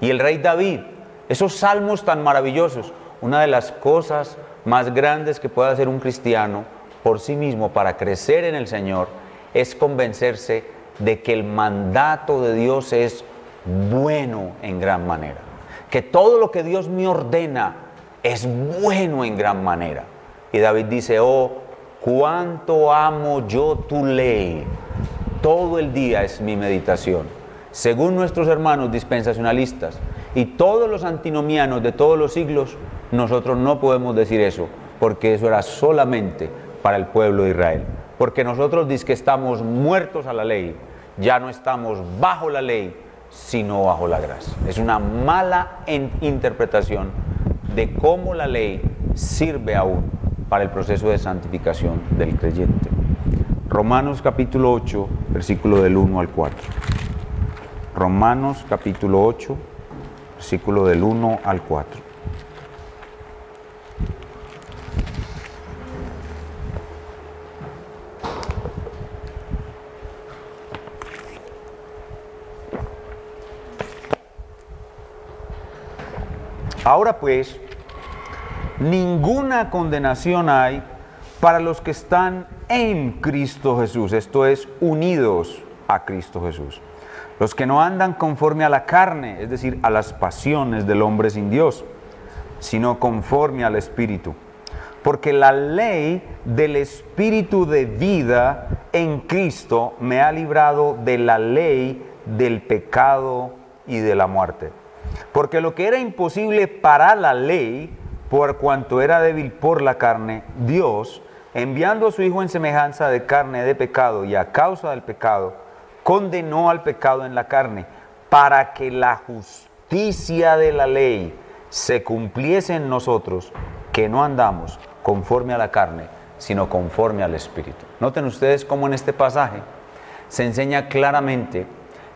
S2: Y el rey David, esos salmos tan maravillosos, una de las cosas más grandes que puede hacer un cristiano por sí mismo para crecer en el Señor es convencerse de que el mandato de Dios es bueno en gran manera, que todo lo que Dios me ordena es bueno en gran manera. Y David dice, oh, cuánto amo yo tu ley, todo el día es mi meditación. Según nuestros hermanos dispensacionalistas y todos los antinomianos de todos los siglos, nosotros no podemos decir eso, porque eso era solamente para el pueblo de Israel. Porque nosotros dizque estamos muertos a la ley, ya no estamos bajo la ley, sino bajo la gracia. Es una mala interpretación de cómo la ley sirve aún para el proceso de santificación del creyente. Romanos capítulo 8, versículo del 1 al 4. Romanos capítulo 8, versículo del 1 al 4. Ahora pues, ninguna condenación hay para los que están en Cristo Jesús, esto es, unidos a Cristo Jesús. Los que no andan conforme a la carne, es decir, a las pasiones del hombre sin Dios, sino conforme al Espíritu. Porque la ley del Espíritu de vida en Cristo me ha librado de la ley del pecado y de la muerte. Porque lo que era imposible para la ley, por cuanto era débil por la carne, Dios, enviando a su Hijo en semejanza de carne de pecado y a causa del pecado, condenó al pecado en la carne, para que la justicia de la ley se cumpliese en nosotros, que no andamos conforme a la carne, sino conforme al Espíritu. Noten ustedes cómo en este pasaje se enseña claramente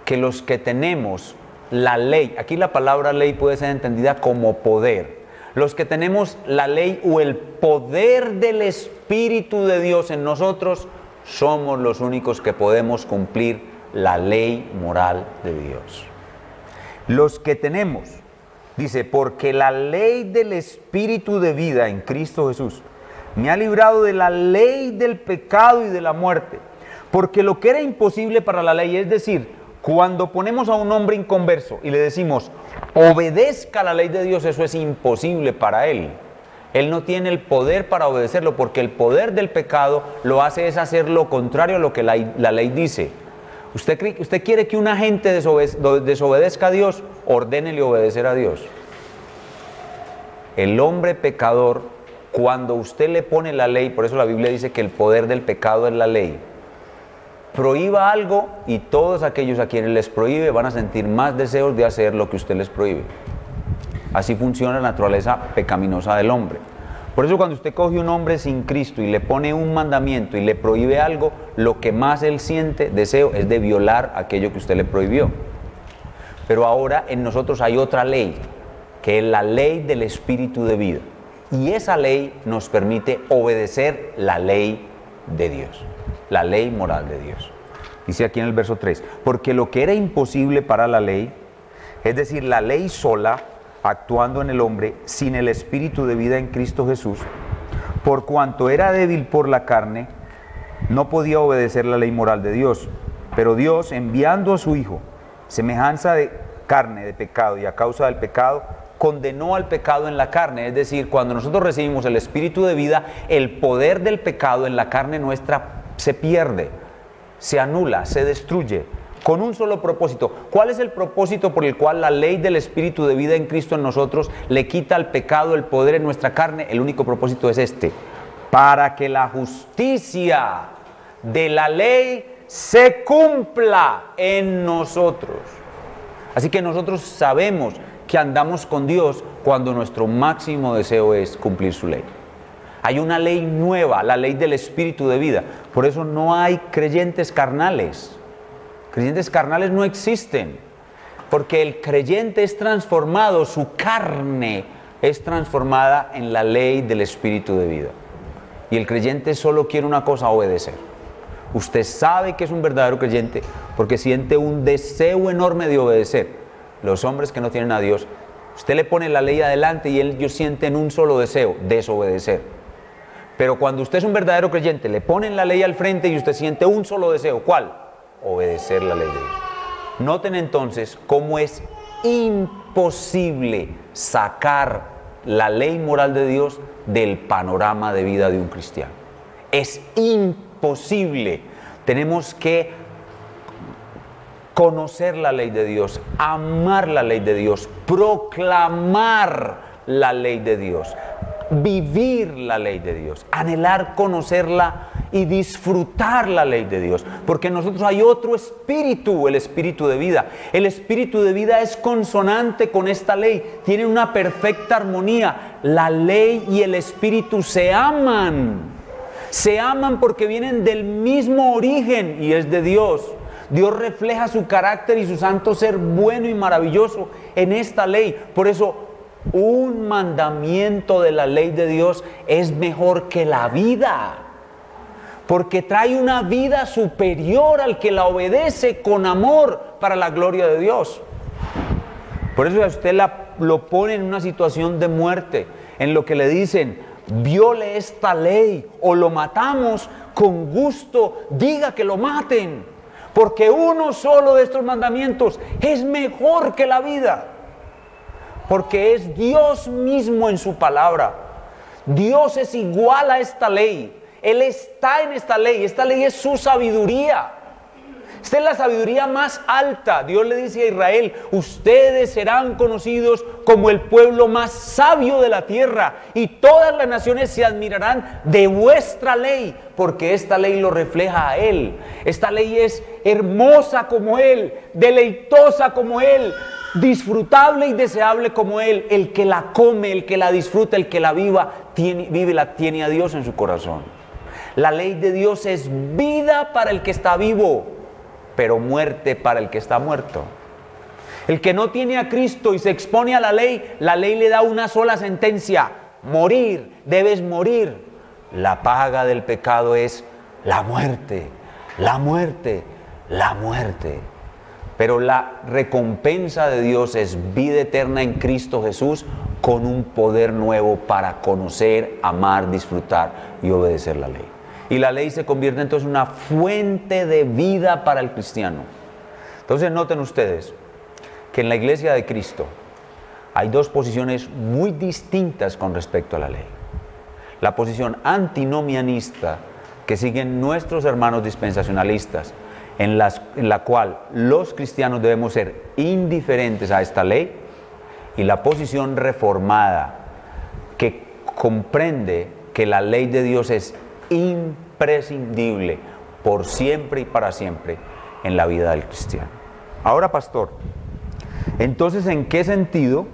S2: que los que tenemos la ley, aquí la palabra ley puede ser entendida como poder. Los que tenemos la ley o el poder del Espíritu de Dios en nosotros, somos los únicos que podemos cumplir la ley moral de Dios. Los que tenemos, dice, porque la ley del Espíritu de vida en Cristo Jesús me ha librado de la ley del pecado y de la muerte. Porque lo que era imposible para la ley, es decir, cuando ponemos a un hombre inconverso y le decimos, obedezca la ley de Dios, eso es imposible para él. Él no tiene el poder para obedecerlo, porque el poder del pecado lo hace es hacer lo contrario a lo que la ley dice. ¿Usted quiere que una gente desobedezca a Dios? Ordénele obedecer a Dios. El hombre pecador Cuando usted le pone la ley, por eso la Biblia dice que el poder del pecado es la ley, prohíba algo y todos aquellos a quienes les prohíbe van a sentir más deseos de hacer lo que usted les prohíbe. Así funciona la naturaleza pecaminosa del hombre. Por eso cuando usted coge un hombre sin Cristo y le pone un mandamiento y le prohíbe algo, lo que más él siente deseo es de violar aquello que usted le prohibió. Pero ahora en nosotros hay otra ley, que es la ley del Espíritu de vida. Y esa ley nos permite obedecer la ley de Dios, la ley moral de Dios. Dice aquí en el verso 3, porque lo que era imposible para la ley, es decir, la ley sola, actuando en el hombre, sin el Espíritu de vida en Cristo Jesús, por cuanto era débil por la carne, no podía obedecer la ley moral de Dios. Pero Dios, enviando a su Hijo, semejanza de carne, de pecado, y a causa del pecado, condenó al pecado en la carne. Es decir, cuando nosotros recibimos el Espíritu de vida, el poder del pecado en la carne nuestra se pierde, se anula, se destruye, con un solo propósito. ¿Cuál es el propósito por el cual la ley del Espíritu de vida en Cristo en nosotros le quita al pecado el poder en nuestra carne? El único propósito es este: para que la justicia de la ley se cumpla en nosotros. Así que nosotros sabemos que andamos con Dios cuando nuestro máximo deseo es cumplir su ley. Hay una ley nueva, la ley del Espíritu de vida. Por eso no hay creyentes carnales. Creyentes carnales no existen, porque el creyente es transformado, su carne es transformada en la ley del Espíritu de vida. Y el creyente solo quiere una cosa: obedecer. Usted sabe que es un verdadero creyente porque siente un deseo enorme de obedecer. Los hombres que no tienen a Dios, usted le pone la ley adelante y ellos sienten un solo deseo: desobedecer. Pero cuando usted es un verdadero creyente, le ponen la ley al frente y usted siente un solo deseo. ¿Cuál? Obedecer la ley de Dios. Noten entonces cómo es imposible sacar la ley moral de Dios del panorama de vida de un cristiano. Es imposible. Tenemos que conocer la ley de Dios, amar la ley de Dios, proclamar la ley de Dios, vivir la ley de Dios, anhelar conocerla y disfrutar la ley de Dios, porque en nosotros hay otro espíritu, el espíritu de vida. El espíritu de vida es consonante con esta ley, tiene una perfecta armonía. La ley y el espíritu se aman porque vienen del mismo origen y es de Dios. Dios refleja su carácter y su santo ser bueno y maravilloso en esta ley. Por eso, un mandamiento de la ley de Dios es mejor que la vida, porque trae una vida superior al que la obedece con amor para la gloria de Dios. Por eso a usted lo pone en una situación de muerte, en lo que le dicen: viole esta ley o lo matamos, con gusto diga que lo maten. Porque uno solo de estos mandamientos es mejor que la vida. Porque es Dios mismo en su palabra. Dios es igual a esta ley. Él está en esta ley. Esta ley es su sabiduría. Esta es la sabiduría más alta. Dios le dice a Israel: ustedes serán conocidos como el pueblo más sabio de la tierra, y todas las naciones se admirarán de vuestra ley, porque esta ley lo refleja a Él. Esta ley es hermosa como Él, deleitosa como Él, disfrutable y deseable como Él. El que la come, el que la disfruta, el que la tiene a Dios en su corazón. La ley de Dios es vida para el que está vivo, pero muerte para el que está muerto. El que no tiene a Cristo y se expone a la ley le da una sola sentencia: morir, debes morir. La paga del pecado es la muerte, la muerte, la muerte. Pero la recompensa de Dios es vida eterna en Cristo Jesús, con un poder nuevo para conocer, amar, disfrutar y obedecer la ley. Y la ley se convierte entonces en una fuente de vida para el cristiano. Entonces noten ustedes que en la iglesia de Cristo hay dos posiciones muy distintas con respecto a la ley. La posición antinomianista que siguen nuestros hermanos dispensacionalistas, en la cual los cristianos debemos ser indiferentes a esta ley, y la posición reformada que comprende que la ley de Dios es imprescindible por siempre y para siempre en la vida del cristiano. Ahora, pastor, entonces, ¿en qué sentido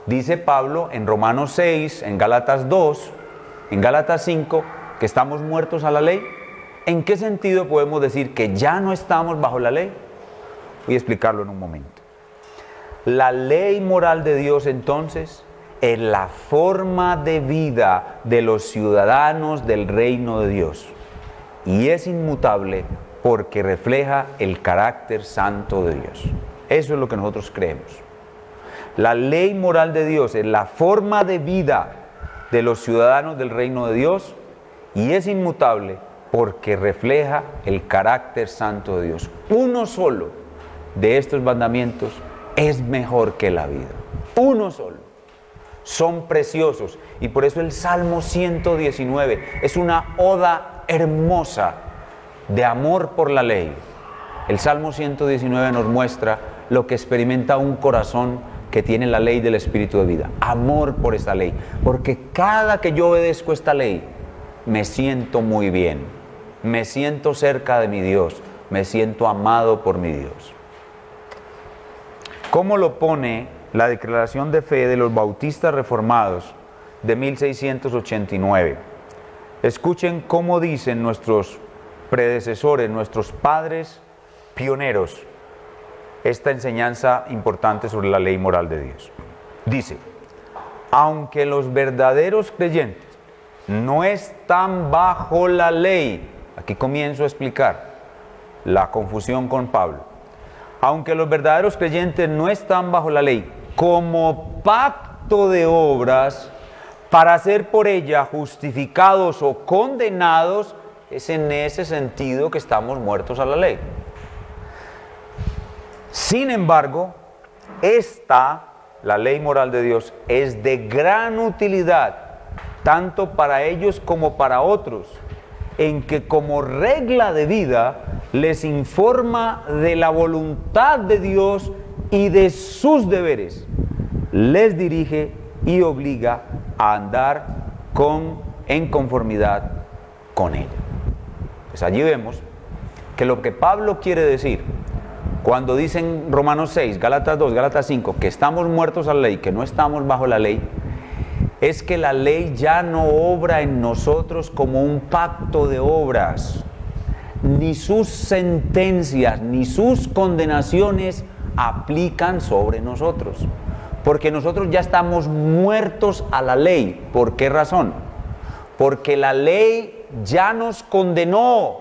S2: dice Pablo en Romanos 6, en Gálatas 2, en Gálatas 5, que estamos muertos a la ley? ¿En qué sentido podemos decir que ya no estamos bajo la ley? Voy a explicarlo en un momento. La ley moral de Dios, entonces, es la forma de vida de los ciudadanos del reino de Dios. Y es inmutable porque refleja el carácter santo de Dios. Eso es lo que nosotros creemos. La ley moral de Dios es la forma de vida de los ciudadanos del reino de Dios y es inmutable porque refleja el carácter santo de Dios. Uno solo de estos mandamientos es mejor que la vida. Uno solo. Son preciosos y por eso el Salmo 119 es una oda hermosa de amor por la ley. El Salmo 119 nos muestra lo que experimenta un corazón que tiene la ley del Espíritu de vida. Amor por esta ley. Porque cada que yo obedezco esta ley, me siento muy bien. Me siento cerca de mi Dios. Me siento amado por mi Dios. ¿Cómo lo pone la declaración de fe de los bautistas reformados de 1689? Escuchen cómo dicen nuestros predecesores, nuestros padres pioneros, esta enseñanza importante sobre la ley moral de Dios. Dice: aunque los verdaderos creyentes no están bajo la ley, aquí comienzo a explicar la confusión con Pablo. Aunque los verdaderos creyentes no están bajo la ley, como pacto de obras, para ser por ella justificados o condenados, es en ese sentido que estamos muertos a la ley. Sin embargo, la ley moral de Dios, es de gran utilidad, tanto para ellos como para otros, en que como regla de vida les informa de la voluntad de Dios y de sus deberes, les dirige y obliga a andar en conformidad con ella. Pues allí vemos que lo que Pablo quiere decir cuando dicen Romanos 6, Gálatas 2, Gálatas 5, que estamos muertos a la ley, que no estamos bajo la ley, es que la ley ya no obra en nosotros como un pacto de obras, ni sus sentencias, ni sus condenaciones aplican sobre nosotros, porque nosotros ya estamos muertos a la ley. ¿Por qué razón? Porque la ley ya nos condenó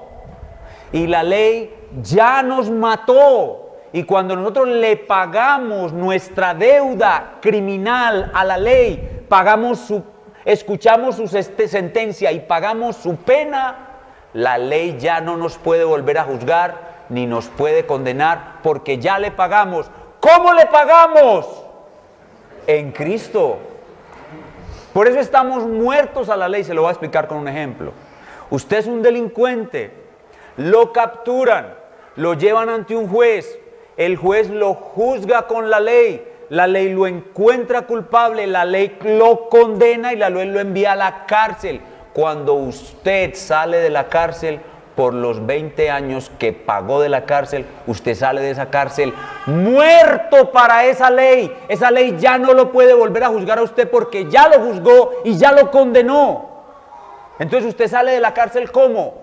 S2: y la ley ya nos mató. Y cuando nosotros le pagamos nuestra deuda criminal a la ley, escuchamos su sentencia y pagamos su pena, la ley ya no nos puede volver a juzgar ni nos puede condenar, porque ya le pagamos. ¿Cómo le pagamos? En Cristo. Por eso estamos muertos a la ley. Se lo voy a explicar con un ejemplo. Usted es un delincuente, lo capturan, lo llevan ante un juez, el juez lo juzga con la ley lo encuentra culpable, la ley lo condena y la ley lo envía a la cárcel. Cuando usted sale de la cárcel, por los 20 años que pagó de la cárcel, usted sale de esa cárcel muerto para esa ley. Esa ley ya no lo puede volver a juzgar a usted porque ya lo juzgó y ya lo condenó. Entonces usted sale de la cárcel ¿cómo?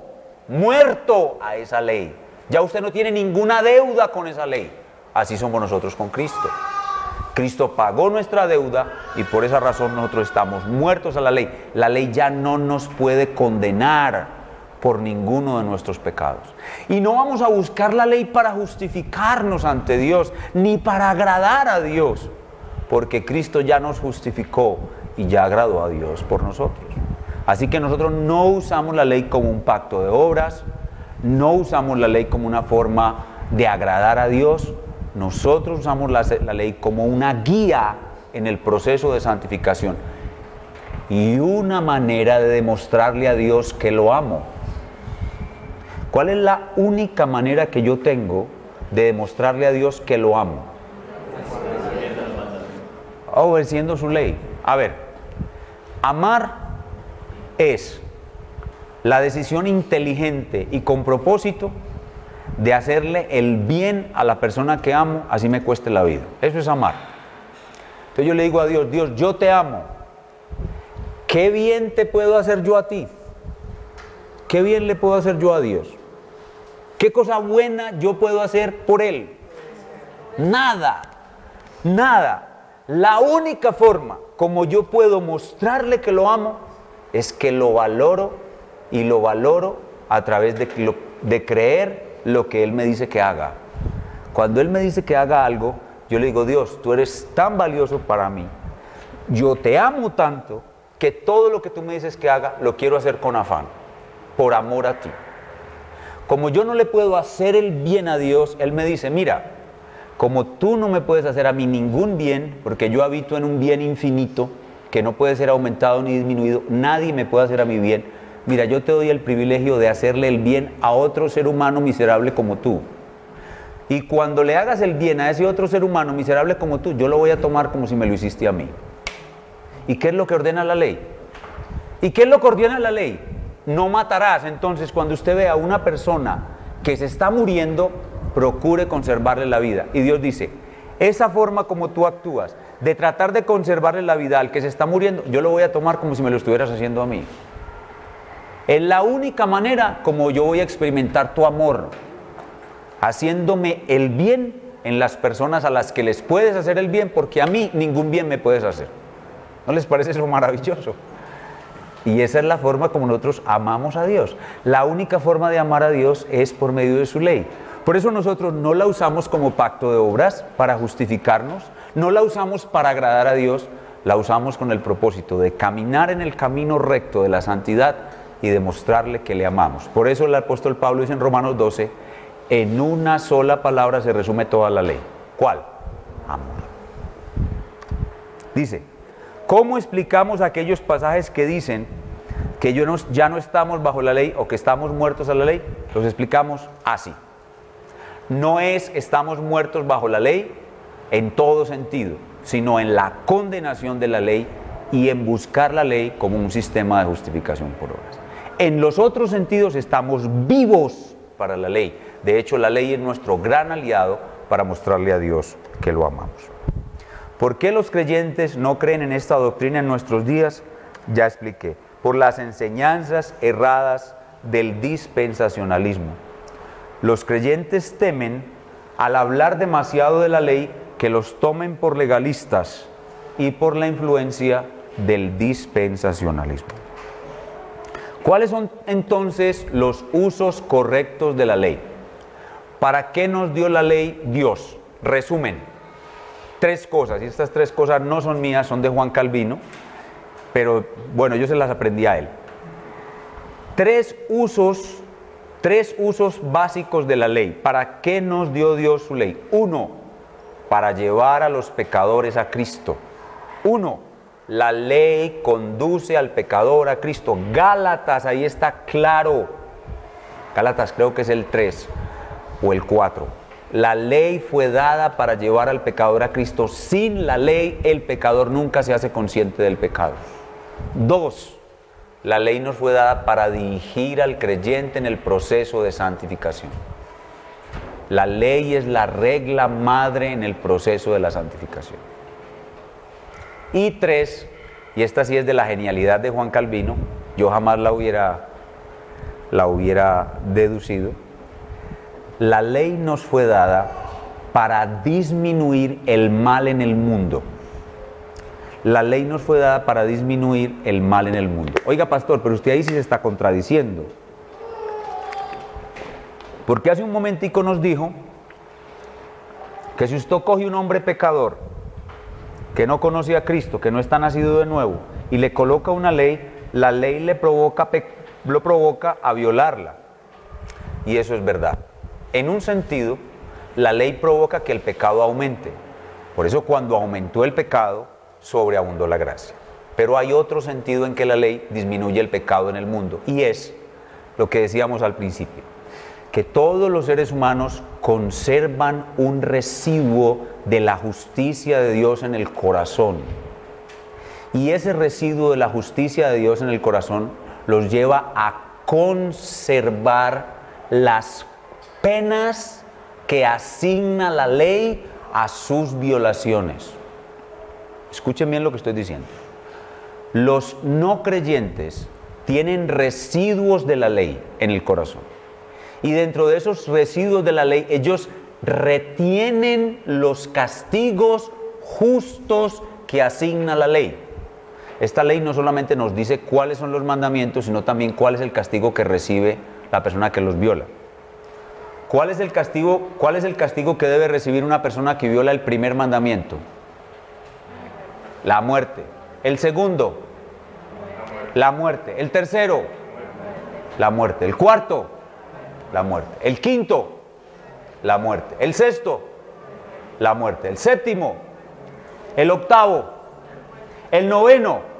S2: Muerto a esa ley. Ya usted no tiene ninguna deuda con esa ley. Así somos nosotros con Cristo. Cristo pagó nuestra deuda y por esa razón nosotros estamos muertos a la ley. La ley ya no nos puede condenar por ninguno de nuestros pecados. Y no vamos a buscar la ley para justificarnos ante Dios, ni para agradar a Dios, porque Cristo ya nos justificó y ya agradó a Dios por nosotros. Así que nosotros no usamos la ley como un pacto de obras, no usamos la ley como una forma de agradar a Dios. Nosotros usamos la ley como una guía en el proceso de santificación y una manera de demostrarle a Dios que lo amo. ¿Cuál es la única manera que yo tengo de demostrarle a Dios que lo amo? Obedeciendo su ley. A ver, Amar es la decisión inteligente y con propósito de hacerle el bien a la persona que amo, así me cueste la vida. Eso es amar. Entonces yo le digo a Dios, Dios, yo te amo. ¿Qué bien te puedo hacer yo a ti? ¿Qué bien le puedo hacer yo a Dios? ¿Qué cosa buena yo puedo hacer por Él? Nada, nada. La única forma como yo puedo mostrarle que lo amo es que lo valoro y lo valoro a través de creer lo que Él me dice que haga. Cuando Él me dice que haga algo, yo le digo, Dios, tú eres tan valioso para mí. Yo te amo tanto que todo lo que tú me dices que haga, lo quiero hacer con afán, por amor a ti. Como yo no le puedo hacer el bien a Dios, Él me dice, mira, como tú no me puedes hacer a mí ningún bien, porque yo habito en un bien infinito, que no puede ser aumentado ni disminuido, nadie me puede hacer a mi bien. Mira, yo te doy el privilegio de hacerle el bien a otro ser humano miserable como tú. Y cuando le hagas el bien a ese otro ser humano miserable como tú, yo lo voy a tomar como si me lo hiciste a mí. ¿Y qué es lo que ordena la ley? ¿Y qué es lo que ordena la ley? No matarás. Entonces, cuando usted vea a una persona que se está muriendo, procure conservarle la vida. Y Dios dice, esa forma como tú actúas, de tratar de conservarle la vida al que se está muriendo, yo lo voy a tomar como si me lo estuvieras haciendo a mí. Es la única manera como yo voy a experimentar tu amor, haciéndome el bien en las personas a las que les puedes hacer el bien, porque a mí ningún bien me puedes hacer. ¿No les parece eso maravilloso? Y esa es la forma como nosotros amamos a Dios. La única forma de amar a Dios es por medio de su ley. Por eso nosotros no la usamos como pacto de obras para justificarnos, no la usamos para agradar a Dios, la usamos con el propósito de caminar en el camino recto de la santidad y demostrarle que le amamos. Por eso el apóstol Pablo dice en Romanos 12, en una sola palabra se resume toda la ley. ¿Cuál? Amor. Dice, ¿cómo explicamos aquellos pasajes que dicen que ya no estamos bajo la ley o que estamos muertos a la ley? Los explicamos así. No es estamos muertos bajo la ley en todo sentido, sino en la condenación de la ley y en buscar la ley como un sistema de justificación por obras. En los otros sentidos estamos vivos para la ley. De hecho, la ley es nuestro gran aliado para mostrarle a Dios que lo amamos. ¿Por qué los creyentes no creen en esta doctrina en nuestros días? Ya expliqué. Por las enseñanzas erradas del dispensacionalismo. Los creyentes temen, al hablar demasiado de la ley, que los tomen por legalistas y por la influencia del dispensacionalismo. ¿Cuáles son entonces los usos correctos de la ley? ¿Para qué nos dio la ley Dios? Resumen, 3 cosas, y estas 3 cosas no son mías, son de Juan Calvino, pero bueno, yo se las aprendí a él. 3 usos básicos de la ley. ¿Para qué nos dio Dios su ley? 1, para llevar a los pecadores a Cristo. 1, la ley conduce al pecador a Cristo. Gálatas, ahí está claro. Gálatas creo que es el 3 o el 4. La ley fue dada para llevar al pecador a Cristo. Sin la ley, el pecador nunca se hace consciente del pecado. 2, la ley nos fue dada para dirigir al creyente en el proceso de santificación. La ley es la regla madre en el proceso de la santificación. Y 3, y esta sí es de la genialidad de Juan Calvino, yo jamás la hubiera deducido. La ley nos fue dada para disminuir el mal en el mundo. La ley nos fue dada para disminuir el mal en el mundo. Oiga, pastor, pero usted ahí sí se está contradiciendo. Porque hace un momentico nos dijo que si usted coge un hombre pecador que no conoce a Cristo, que no está nacido de nuevo, y le coloca una ley, la ley lo provoca a violarla. Y eso es verdad. En un sentido, la ley provoca que el pecado aumente. Por eso cuando aumentó el pecado, sobreabundó la gracia. Pero hay otro sentido en que la ley disminuye el pecado en el mundo, y es lo que decíamos al principio, que todos los seres humanos conservan un residuo de la justicia de Dios en el corazón. Y ese residuo de la justicia de Dios en el corazón los lleva a conservar las penas que asigna la ley a sus violaciones. Escuchen bien lo que estoy diciendo. Los no creyentes tienen residuos de la ley en el corazón. Y dentro de esos residuos de la ley, ellos retienen los castigos justos que asigna la ley. Esta ley no solamente nos dice cuáles son los mandamientos, sino también cuál es el castigo que recibe la persona que los viola. ¿Cuál es el castigo que debe recibir una persona que viola el primer mandamiento? La muerte. El segundo, la muerte. El tercero, la muerte. El cuarto, la muerte. El quinto, la muerte. El sexto, la muerte. El séptimo, el octavo, el noveno.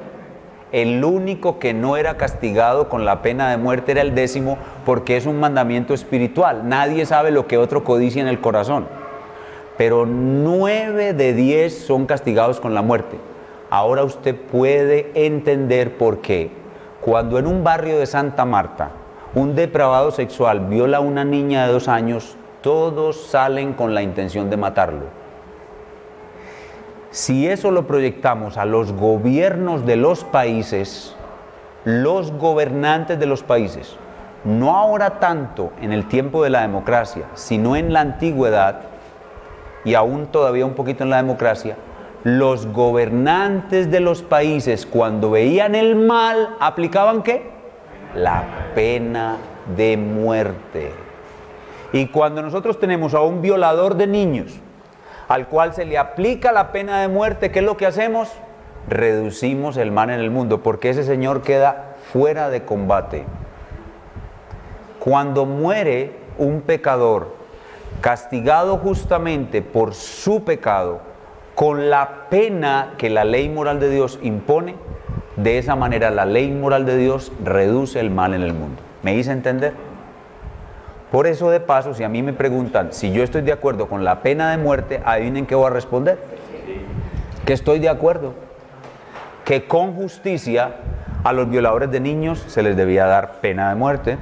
S2: El único que no era castigado con la pena de muerte era el 10º, porque es un mandamiento espiritual. Nadie sabe lo que otro codicia en el corazón. Pero 9 de 10 son castigados con la muerte. Ahora usted puede entender por qué cuando en un barrio de Santa Marta un depravado sexual viola a una niña de 2 años, todos salen con la intención de matarlo. Si eso lo proyectamos a los gobiernos de los países, los gobernantes de los países, no ahora tanto en el tiempo de la democracia, sino en la antigüedad y aún todavía un poquito en la democracia, los gobernantes de los países cuando veían el mal, ¿aplicaban qué? La pena de muerte. Y cuando nosotros tenemos a un violador de niños, al cual se le aplica la pena de muerte, ¿qué es lo que hacemos? Reducimos el mal en el mundo, porque ese señor queda fuera de combate. Cuando muere un pecador, castigado justamente por su pecado, con la pena que la ley moral de Dios impone, de esa manera la ley moral de Dios reduce el mal en el mundo. ¿Me hice entender? Por eso, de paso, si a mí me preguntan si yo estoy de acuerdo con la pena de muerte, adivinen qué voy a responder. Que estoy de acuerdo. Que con justicia a los violadores de niños se les debía dar pena de muerte.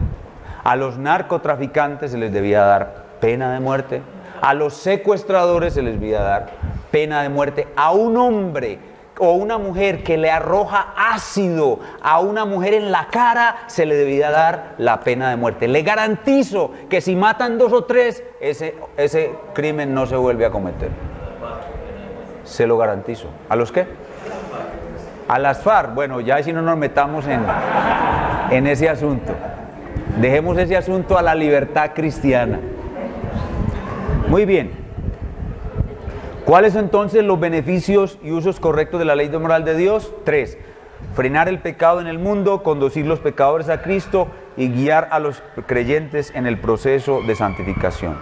S2: A los narcotraficantes se les debía dar pena de muerte. A los secuestradores se les debía dar pena de muerte. A un hombre o una mujer que le arroja ácido a una mujer en la cara, se le debía dar la pena de muerte. Le garantizo que si matan 2 o 3, ese crimen no se vuelve a cometer. Se lo garantizo. ¿A los qué? A las FARC. Bueno, ya si no nos metamos en ese asunto. Dejemos ese asunto a la libertad cristiana. Muy bien. ¿Cuáles son entonces los beneficios y usos correctos de la ley moral de Dios? 3. Frenar el pecado en el mundo, conducir los pecadores a Cristo y guiar a los creyentes en el proceso de santificación.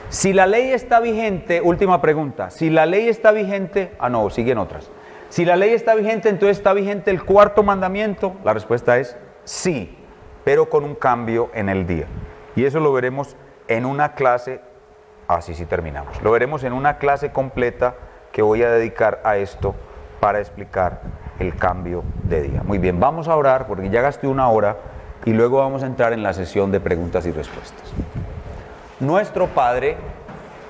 S2: Si la ley está vigente, última pregunta, si la ley está vigente, siguen otras. Si la ley está vigente, entonces está vigente el 4º mandamiento. La respuesta es sí, pero con un cambio en el día. Y eso lo veremos en una clase. Así sí terminamos. Lo veremos en una clase completa que voy a dedicar a esto para explicar el cambio de día. Muy bien, vamos a orar porque ya gasté 1 hora y luego vamos a entrar en la sesión de preguntas y respuestas. Nuestro Padre,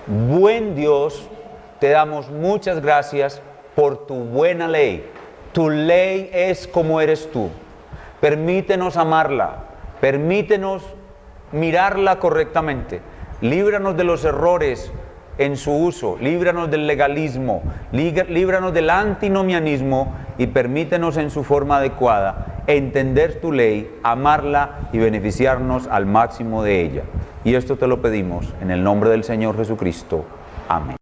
S2: buen Dios, te damos muchas gracias por tu buena ley. Tu ley es como eres tú. Permítenos amarla, permítenos mirarla correctamente. Líbranos de los errores en su uso, líbranos del legalismo, líbranos del antinomianismo y permítenos en su forma adecuada entender tu ley, amarla y beneficiarnos al máximo de ella. Y esto te lo pedimos en el nombre del Señor Jesucristo. Amén.